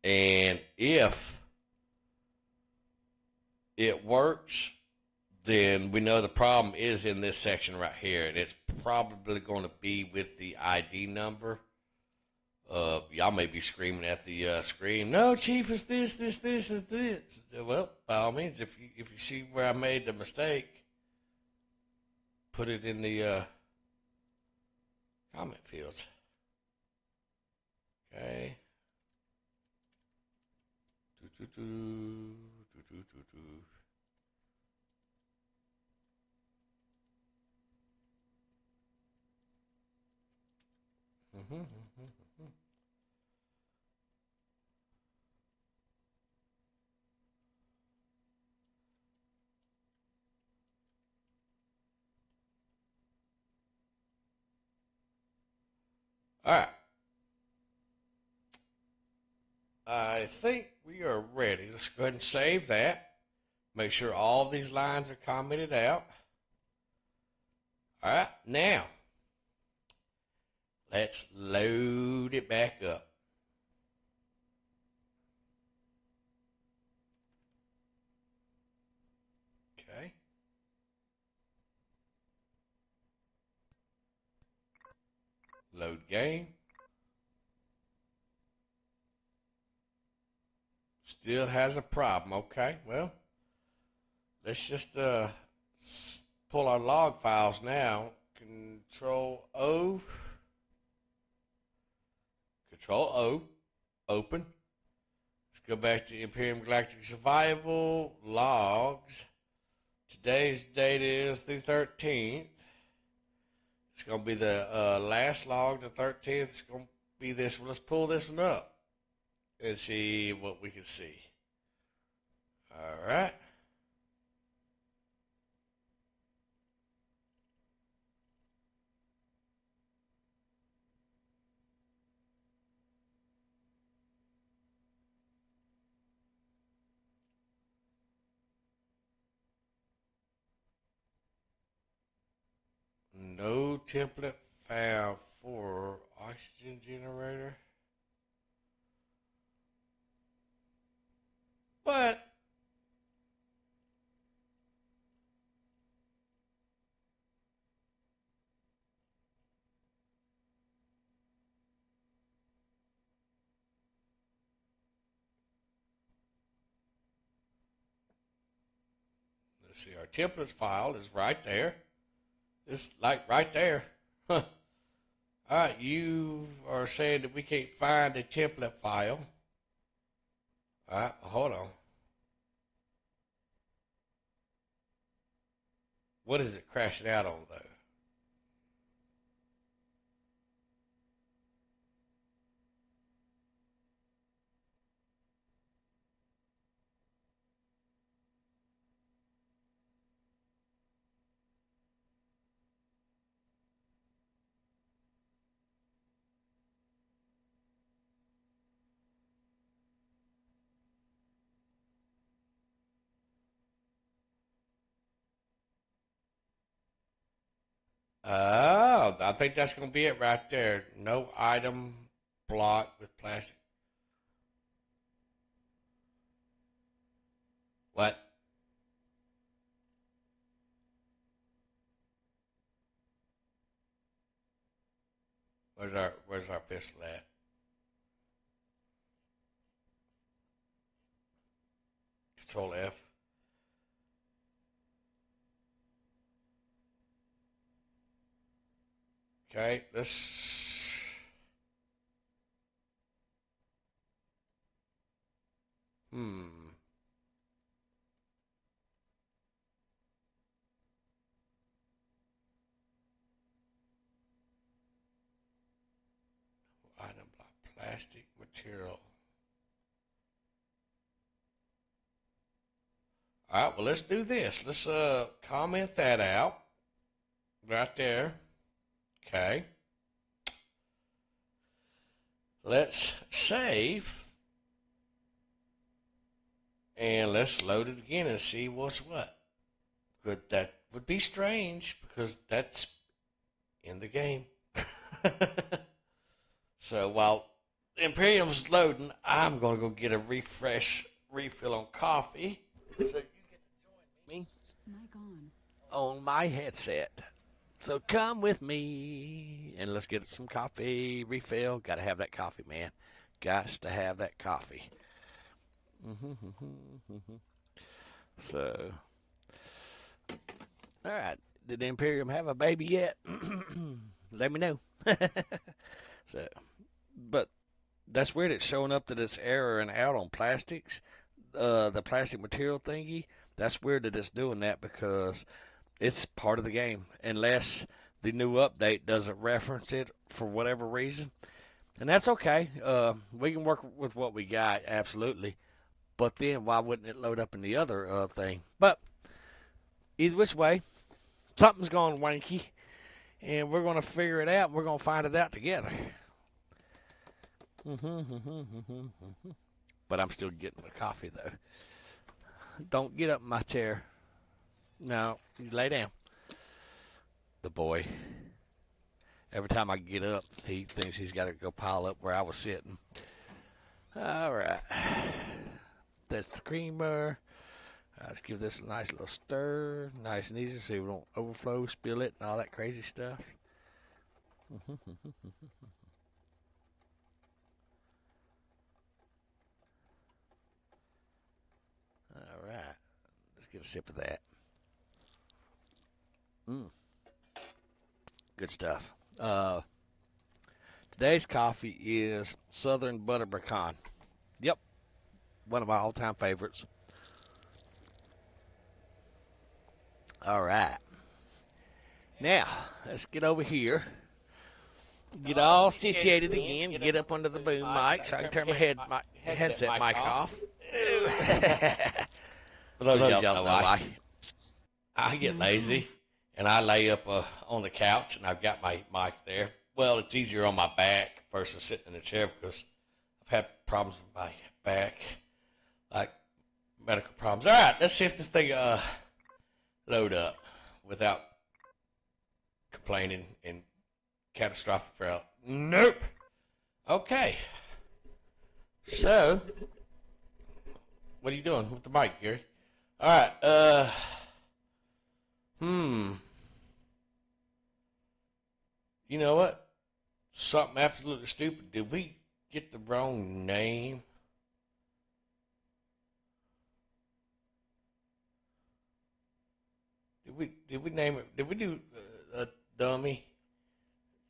And if it works, then we know the problem is in this section right here, and it's probably going to be with the ID number. Y'all may be screaming at the screen, no, Chief, it's this, this, this, is this. Well, by all means, if you see where I made the mistake, put it in the comment fields. Okay. All right. I think we are ready. Let's go ahead and save that. Make sure all these lines are commented out. All right, now let's load it back up. Okay. Load game. Still has a problem. Okay, well, let's just pull our log files now. Control O. Control O. Open. Let's go back to Imperium Galactic Survival. Logs. Today's date is the 13th. It's going to be the last log, the 13th. It's going to be this one. Let's pull this one up and see what we can see. All right. No template found for oxygen generator. But let's see, our templates file is right there. It's like right there. All right, you are saying that we can't find a template file. All right, hold on. What is it crashing out on, though? Oh, I think that's going to be it right there. No item block with plastic. What? Where's our pistol at? Control F. Okay, let's. Item block, plastic material. All right, well, let's do this. Let's comment that out right there. Okay. Let's save. And let's load it again and see what's what. But that would be strange because that's in the game. So while The Imperium's loading. I'm going to go get a refill on coffee. So you get to join me on my headset. So come with me and let's get some coffee refill. Got to have that coffee, man. Got to have that coffee. So, all right. Did the Imperium have a baby yet? Let me know. So, but that's weird. It's showing up that it's error and out on plastics. The plastic material thingy. That's weird that it's doing that because it's part of the game. Unless the new update doesn't reference it for whatever reason. And that's okay. We can work with what we got, absolutely. But then why wouldn't it load up in the other thing? But either which way, something's gone wanky. And we're going to figure it out. And we're going to find it out together. But I'm still getting the coffee, though. Don't get up in my chair. No, you lay down. The boy. Every time I get up, he thinks he's got to go pile up where I was sitting. All right. That's the creamer. Let's give this a nice little stir. Nice and easy so we don't overflow, spill it, and all that crazy stuff. All right. Let's get a sip of that. Good stuff. Today's coffee is Southern Butter Pecan. Yep. One of my all-time favorites. All right. Now, let's get over here. Get all situated again. Get up under the boom mic so I can turn my headset mic off. For those y'all know why. I get lazy and I lay up on the couch and I've got my mic there. Well, it's easier on my back versus sitting in a chair because I've had problems with my back, like medical problems. All right, let's see if this thing load up without complaining and catastrophic fail. Nope. Okay. So, what are you doing with the mic, Gary? All right. You know what? Something absolutely stupid. Did we get the wrong name? Did we name it? Did we do a dummy?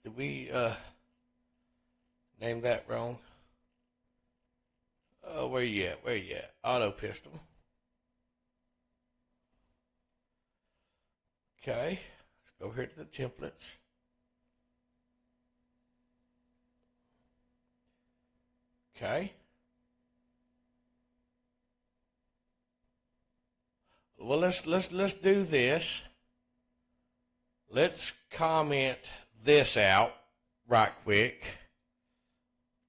Did we name that wrong? Oh, where you at? Where you at? Auto pistol. Okay, let's go here to the templates. Okay. Well, let's do this. Let's comment this out right quick.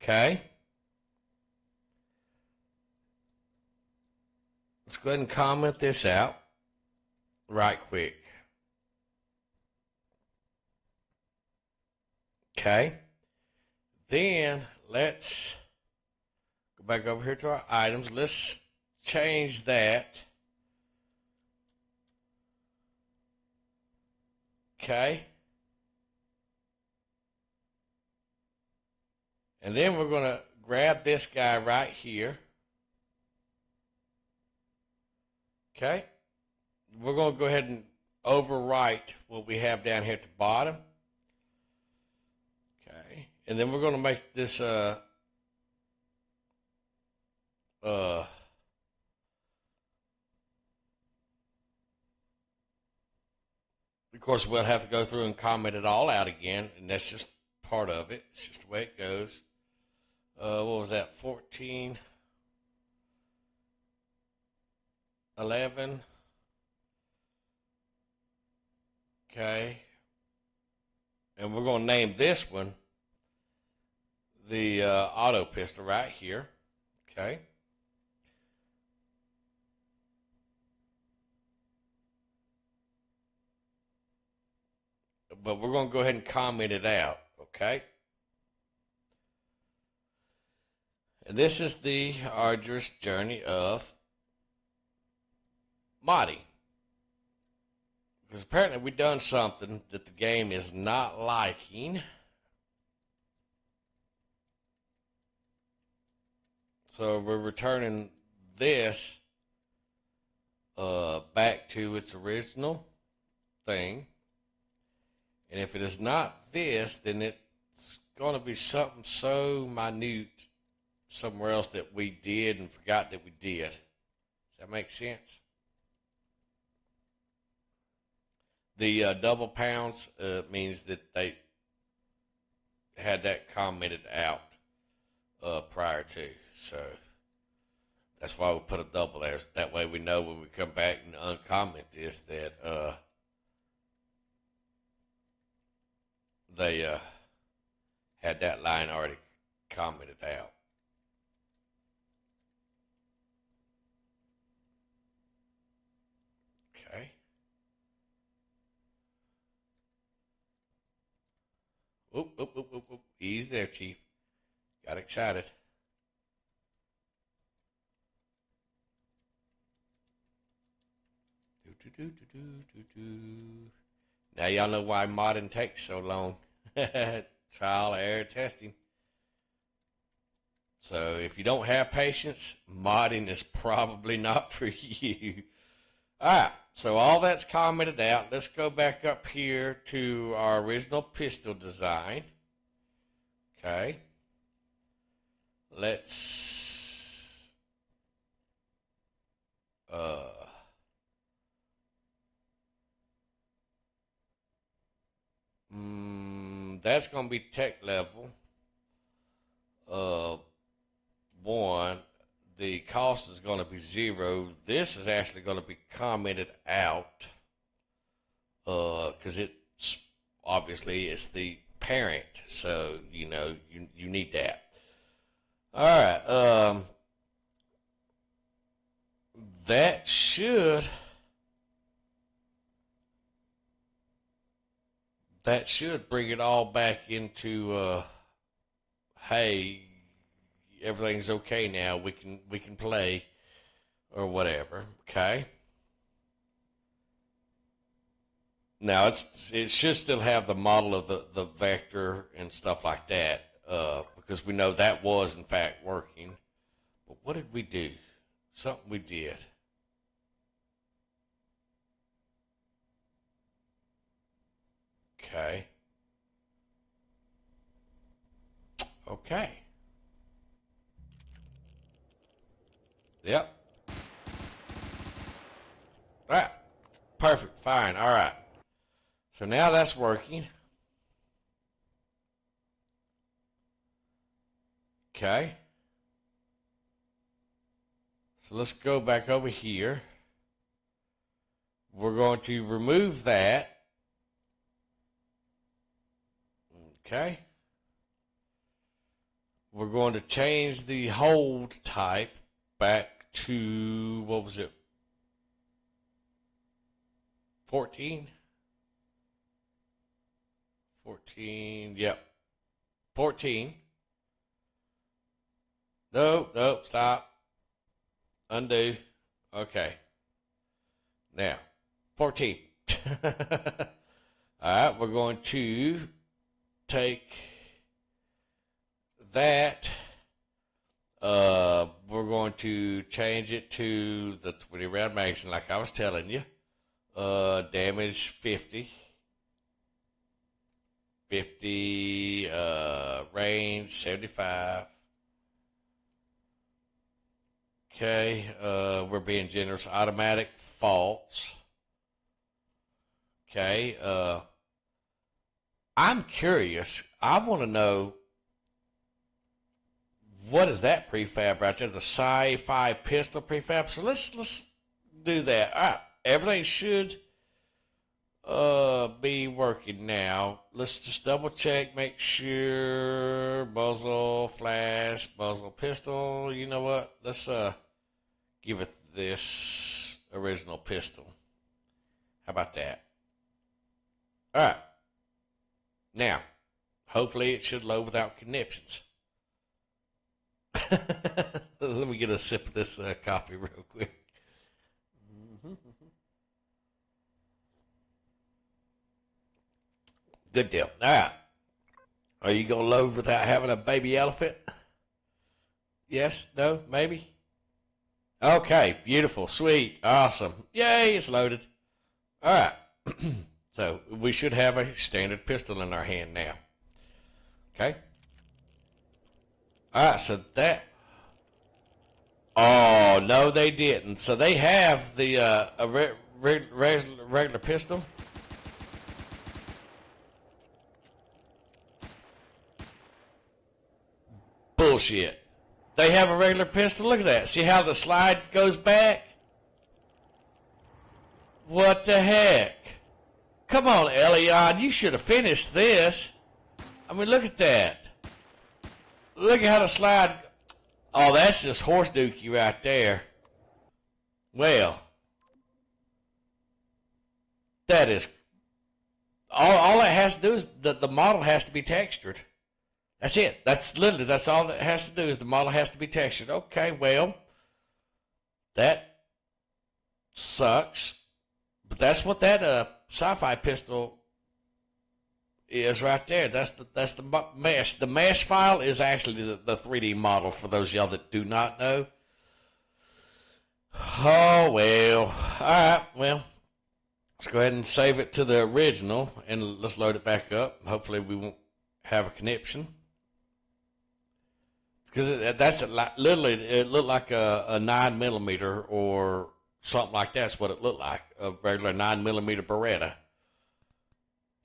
Okay. Let's go ahead and comment this out right quick. Okay. Then let's go back over here to our items. Let's change that. Okay. And then we're going to grab this guy right here. Okay. We're going to go ahead and overwrite what we have down here at the bottom. Okay. And then we're going to make this of course, we'll have to go through and comment it all out again, and that's just part of it. It's just the way it goes. What was that? 14, 11. Okay. And we're going to name this one the auto pistol right here. Okay. But we're going to go ahead and comment it out, okay? And this is the arduous journey of modding. Because apparently we've done something that the game is not liking. So we're returning this back to its original thing. And if it is not this, then it's going to be something so minute somewhere else that we did and forgot that we did. Does that make sense? The double pounds means that they had that commented out prior to. So that's why we put a double there. That way we know when we come back and uncomment this that they had that line already commented out. Okay. Whoop, whoop, whoop, whoop, whoop. Easy there, Chief. Got excited. Now y'all know why modding takes so long. Trial, error, testing. So if you don't have patience, modding is probably not for you. Alright, so all that's commented out. Let's go back up here to our original pistol design. Okay. Let's that's going to be tech level 1. The cost is going to be 0. This is actually going to be commented out because it's obviously it's the parent, so you know you need that. All right, that should bring it all back into hey, everything's okay now. We can play or whatever. Okay. Now it should still have the model of the vector and stuff like that because we know that was in fact working. But what did we do? Something we did. Okay. Okay. Yep. All right. Perfect. Fine. All right. So now that's working. Okay. So let's go back over here. We're going to remove that. Okay. We're going to change the hold type back to, what was it? 14? 14, yep. 14. Nope, stop. Undo. Okay. Now, 14. All right, we're going to take that. We're going to change it to the 20 round magazine, like I was telling you. Damage 50. 50, range 75. Okay, we're being generous. Automatic false. Okay, I'm curious. I want to know, what is that prefab right there? The sci-fi pistol prefab. So let's do that. All right, everything should be working now. Let's just double check, make sure muzzle, flash, muzzle, pistol. You know what? Let's give it this original pistol. How about that? All right. Now, hopefully it should load without conniptions. Let me get a sip of this coffee real quick. Good deal. All right. Are you going to load without having a baby elephant? Yes? No? Maybe? Okay. Beautiful. Sweet. Awesome. Yay, it's loaded. All right. So we should have a standard pistol in our hand now. Okay. All right. So that. Oh, no, they didn't. So they have the regular pistol. Bullshit. They have a regular pistol. Look at that. See how the slide goes back? What the heck? Come on, Elion. You should have finished this. I mean, look at that. Look at how the slide... Oh, that's just horse dookie right there. Well, that is... All it has to do is the model has to be textured. That's it. That's all that has to do is the model has to be textured. Okay, well, that sucks. But that's what that sci-fi pistol is right there. That's the mesh. The mesh file is actually the 3D model for those of y'all that do not know. Oh, well. All right, well, let's go ahead and save it to the original, and let's load it back up. Hopefully we won't have a conniption. Because that's literally, it looked like a 9mm or something like that's what it looked like, a regular 9mm Beretta.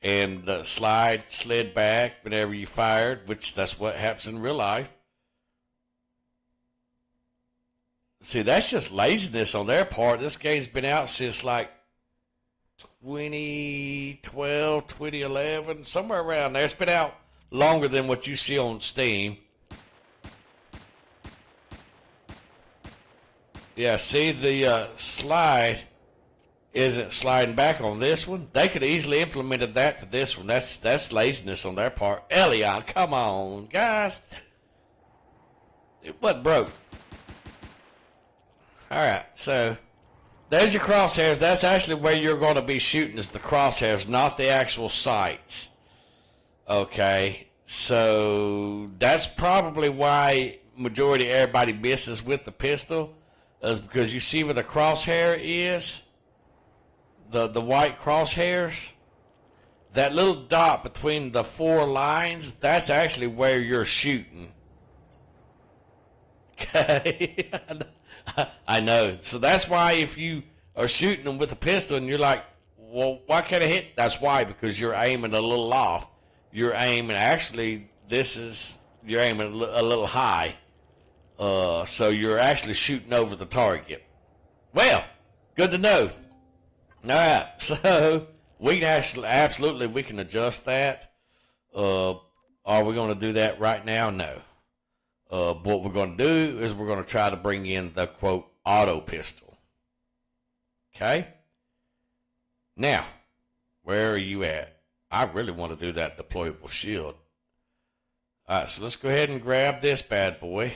And the slide slid back whenever you fired, which that's what happens in real life. See, that's just laziness on their part. This game's been out since like 2012, 2011, somewhere around there. It's been out longer than what you see on Steam. Yeah, see, the slide isn't sliding back on this one. They could have easily implemented that to this one. That's laziness on their part. Elion, come on, guys. It wasn't broke. All right, so there's your crosshairs. That's actually where you're going to be shooting is the crosshairs, not the actual sights. Okay, so that's probably why majority everybody misses with the pistol. Is because you see where the crosshair is, the white crosshairs, that little dot between the 4 lines, that's actually where you're shooting. Okay, I know. So that's why if you are shooting them with a pistol and you're like, well, why can't I hit? That's why, because you're aiming a little off. You're aiming, actually, you're aiming a little high. So you're actually shooting over the target. Well, good to know. All right, so we can absolutely we can adjust that. Are we going to do that right now? No. What we're going to do is we're going to try to bring in the quote auto pistol. Okay. Now, where are you at? I really want to do that deployable shield. All right, so let's go ahead and grab this bad boy.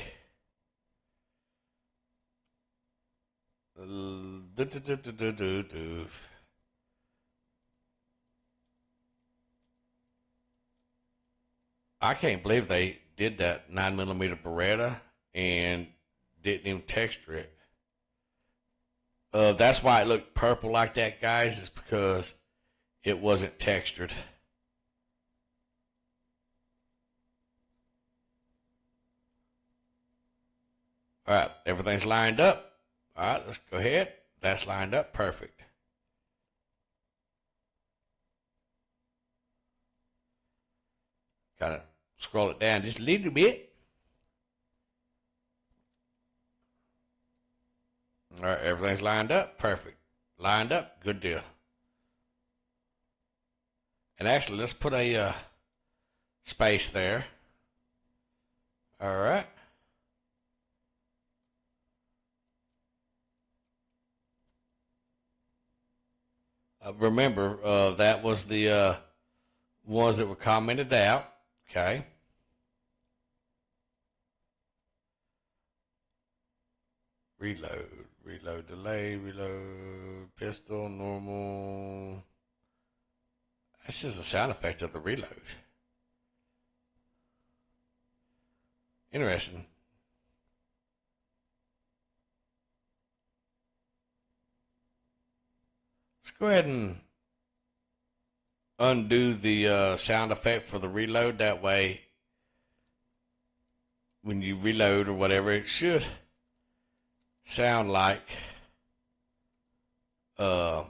I can't believe they did that 9mm Beretta and didn't even texture it. That's why it looked purple like that, guys. It's because it wasn't textured. All right, everything's lined up. All right, let's go ahead. That's lined up. Perfect. Gotta scroll it down just a little bit. All right, everything's lined up. Perfect. Lined up. Good deal. And actually, let's put a space there. All right. Remember, that was the ones that were commented out. Okay. Reload, delay, reload, pistol, normal. That's just a sound effect of the reload. Interesting. Let's go ahead and undo the sound effect for the reload. That way, when you reload or whatever, it should sound like uh,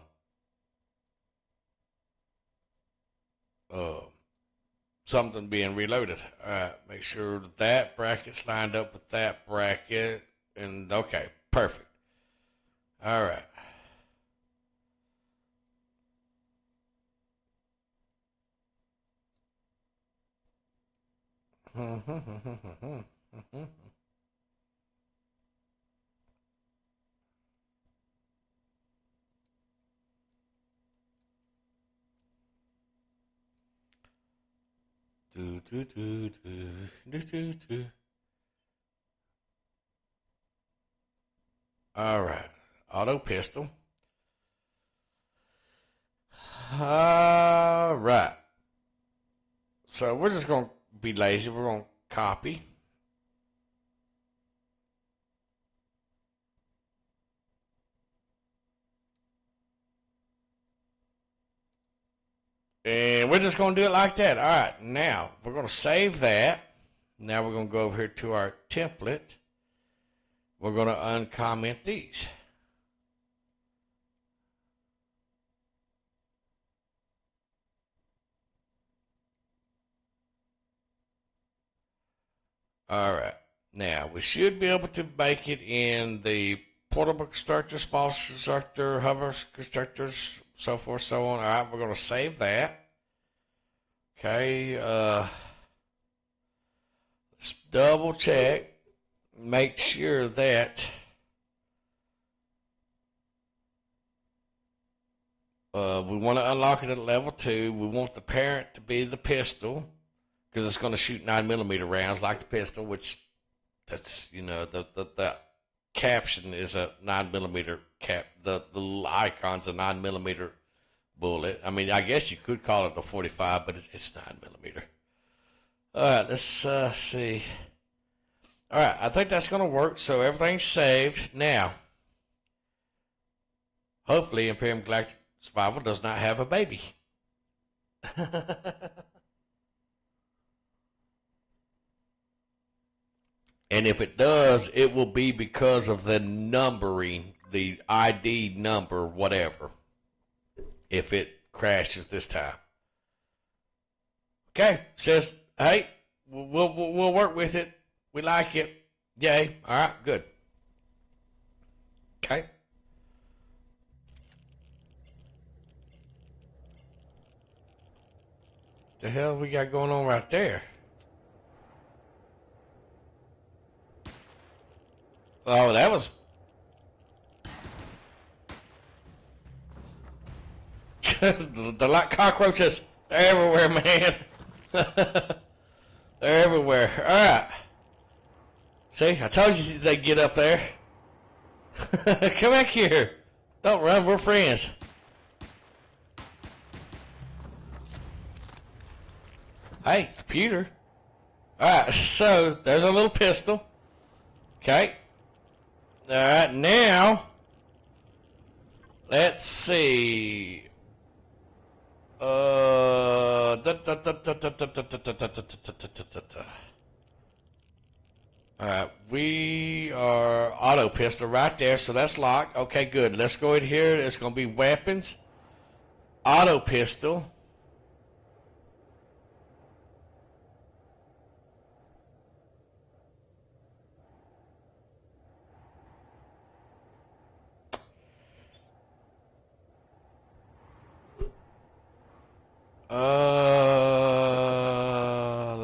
something being reloaded. All right, make sure that bracket's lined up with that bracket. And okay, perfect. All right. Do, do, do, do, do, do, do. All right, auto pistol. All right. So we're just going to be lazy. We're going to copy. And we're just going to do it like that. All right, now we're going to save that. Now we're going to go over here to our template. We're going to uncomment these. All right. Now, we should be able to make it in the portable constructor, small constructor, hover constructors, so forth, so on. All right, we're going to save that. Okay. Let's double check. Make sure that we want to unlock it at level 2. We want the parent to be the pistol because it's going to shoot 9mm rounds like the pistol, which that's, you know, the caption is a 9mm cap. The icon's a 9mm bullet. I mean, I guess you could call it a 45, but it's 9mm. All right, let's see. All right, I think that's going to work. So everything's saved. Now, hopefully Imperium Galactic Survival does not have a baby. And if it does, it will be because of the numbering, the ID number, whatever, if it crashes this time. Okay, says, hey, we'll work with it. We like it. Yay. All right, good. Okay. The hell we got going on right there? Oh, that was... They're like cockroaches. They're everywhere, man. They're everywhere. All right. See, I told you they'd get up there. Come back here. Don't run, we're friends. Hey, computer. Alright, so there's a little pistol. Okay. Alright, now let's see. Alright, we are auto pistol right there, so that's locked. Okay, good. Let's go in here. It's going to be weapons, auto pistol.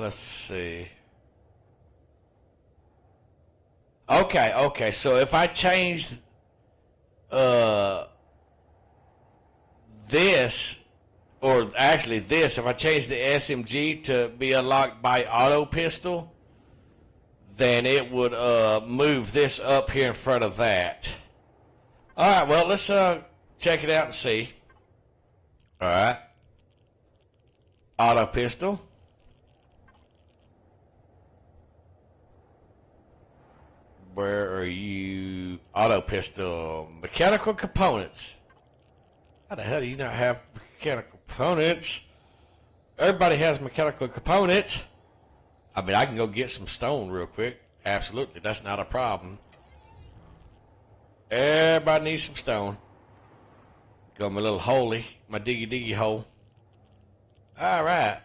Let's see. Okay, so if I change this, or actually this, if I change the SMG to be unlocked by auto pistol, then it would move this up here in front of that. All right, well, let's check it out and see. All right. Auto pistol. Where are you? Auto pistol. Mechanical components. How the hell do you not have mechanical components? Everybody has mechanical components. I mean, I can go get some stone real quick. Absolutely, that's not a problem. Everybody needs some stone. Got my little holy, my diggy hole. All right.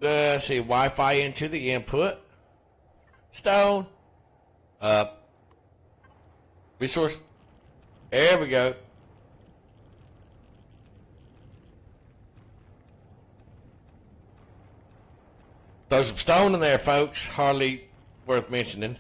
Let's see, Wi-Fi into the input. Stone. Resource. There we go. Throw some stone in there, folks. Hardly worth mentioning.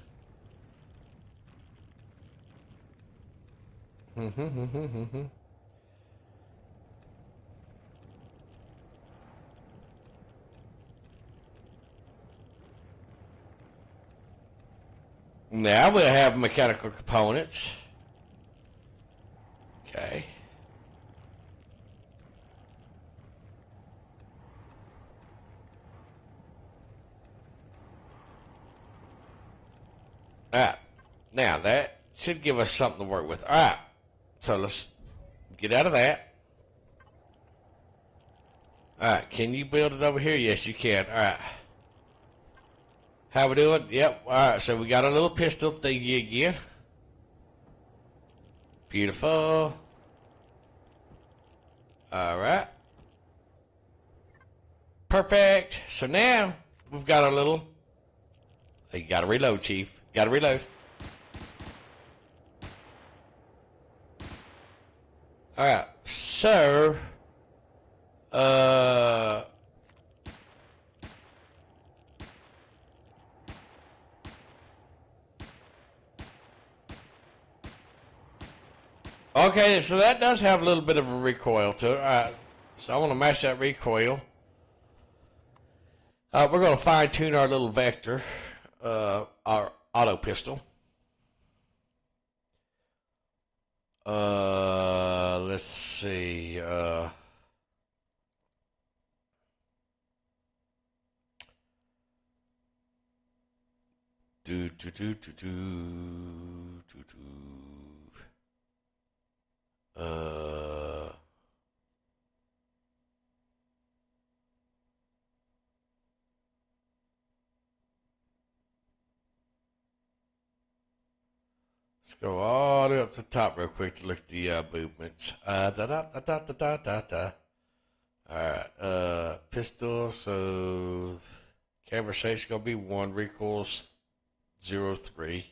Now we'll have mechanical components. Okay. All right. Now that should give us something to work with. All right. So let's get out of that. All right. Can you build it over here? Yes, you can. All right. How we doing? Yep. All right. So we got a little pistol thingy again. Beautiful. All right. Perfect. So now we've got our little. You got to reload, Chief. Got to reload. All right. So, okay, so that does have a little bit of a recoil to it. All right. So I want to match that recoil. We're going to fine tune our little vector, our auto pistol. Let's see. Let's go all the way up to the top real quick to look at the movements. Alright, pistol, so conversation's gonna be 1, recoils 0.3.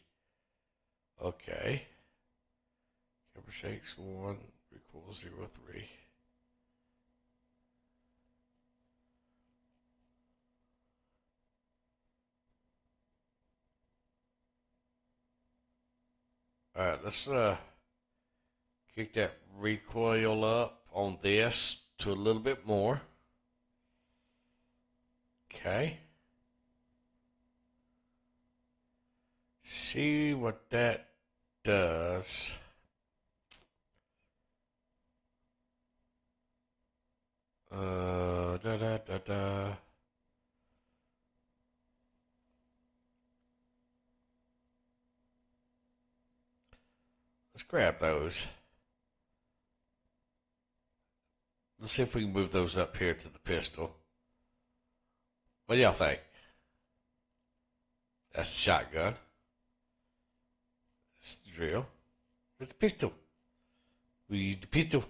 Okay. Conversation 1, recoils 0.3. Alright, let's kick that recoil up on this to a little bit more. Okay. See what that does. Let's grab those. Let's see if we can move those up here to the pistol. What do y'all think? That's the shotgun. That's the drill. Where's the pistol? We need the pistol.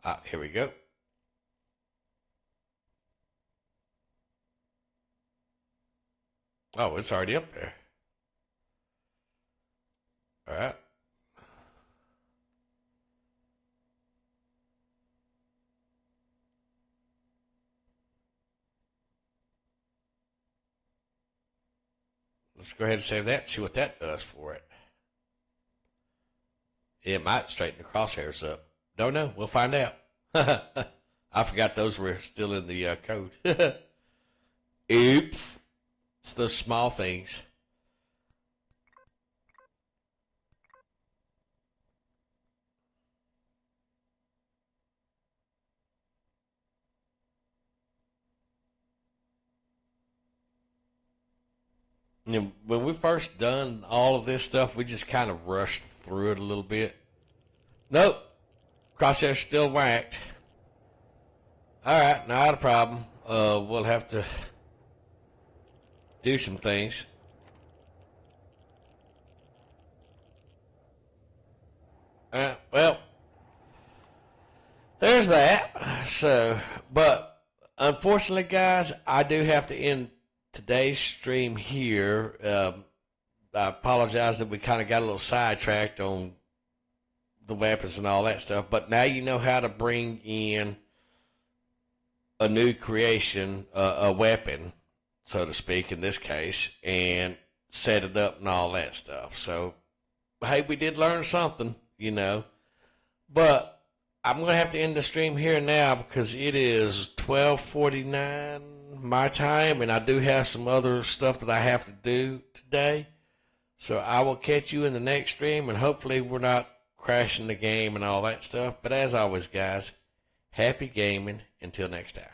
Ah, here we go. Oh, it's already up there. All right. Let's go ahead and save that and see what that does for it. It might straighten the crosshairs up. Don't know. We'll find out. I forgot those were still in the code. Oops. It's those small things. You know, when we first done all of this stuff, we just kind of rushed through it a little bit. Nope, crosshair's still whacked. All right, not a problem. We'll have to do some things. Well, there's that. So, but unfortunately, guys, I do have to end today's stream here. I apologize that we kind of got a little sidetracked on the weapons and all that stuff, but now you know how to bring in a new creation, a weapon, so to speak, in this case, and set it up and all that stuff. So, hey, we did learn something, you know. But I'm going to have to end the stream here now because it is 12:49 my time, and I do have some other stuff that I have to do today. So I will catch you in the next stream, and hopefully we're not crashing the game and all that stuff. But as always, guys, happy gaming until next time.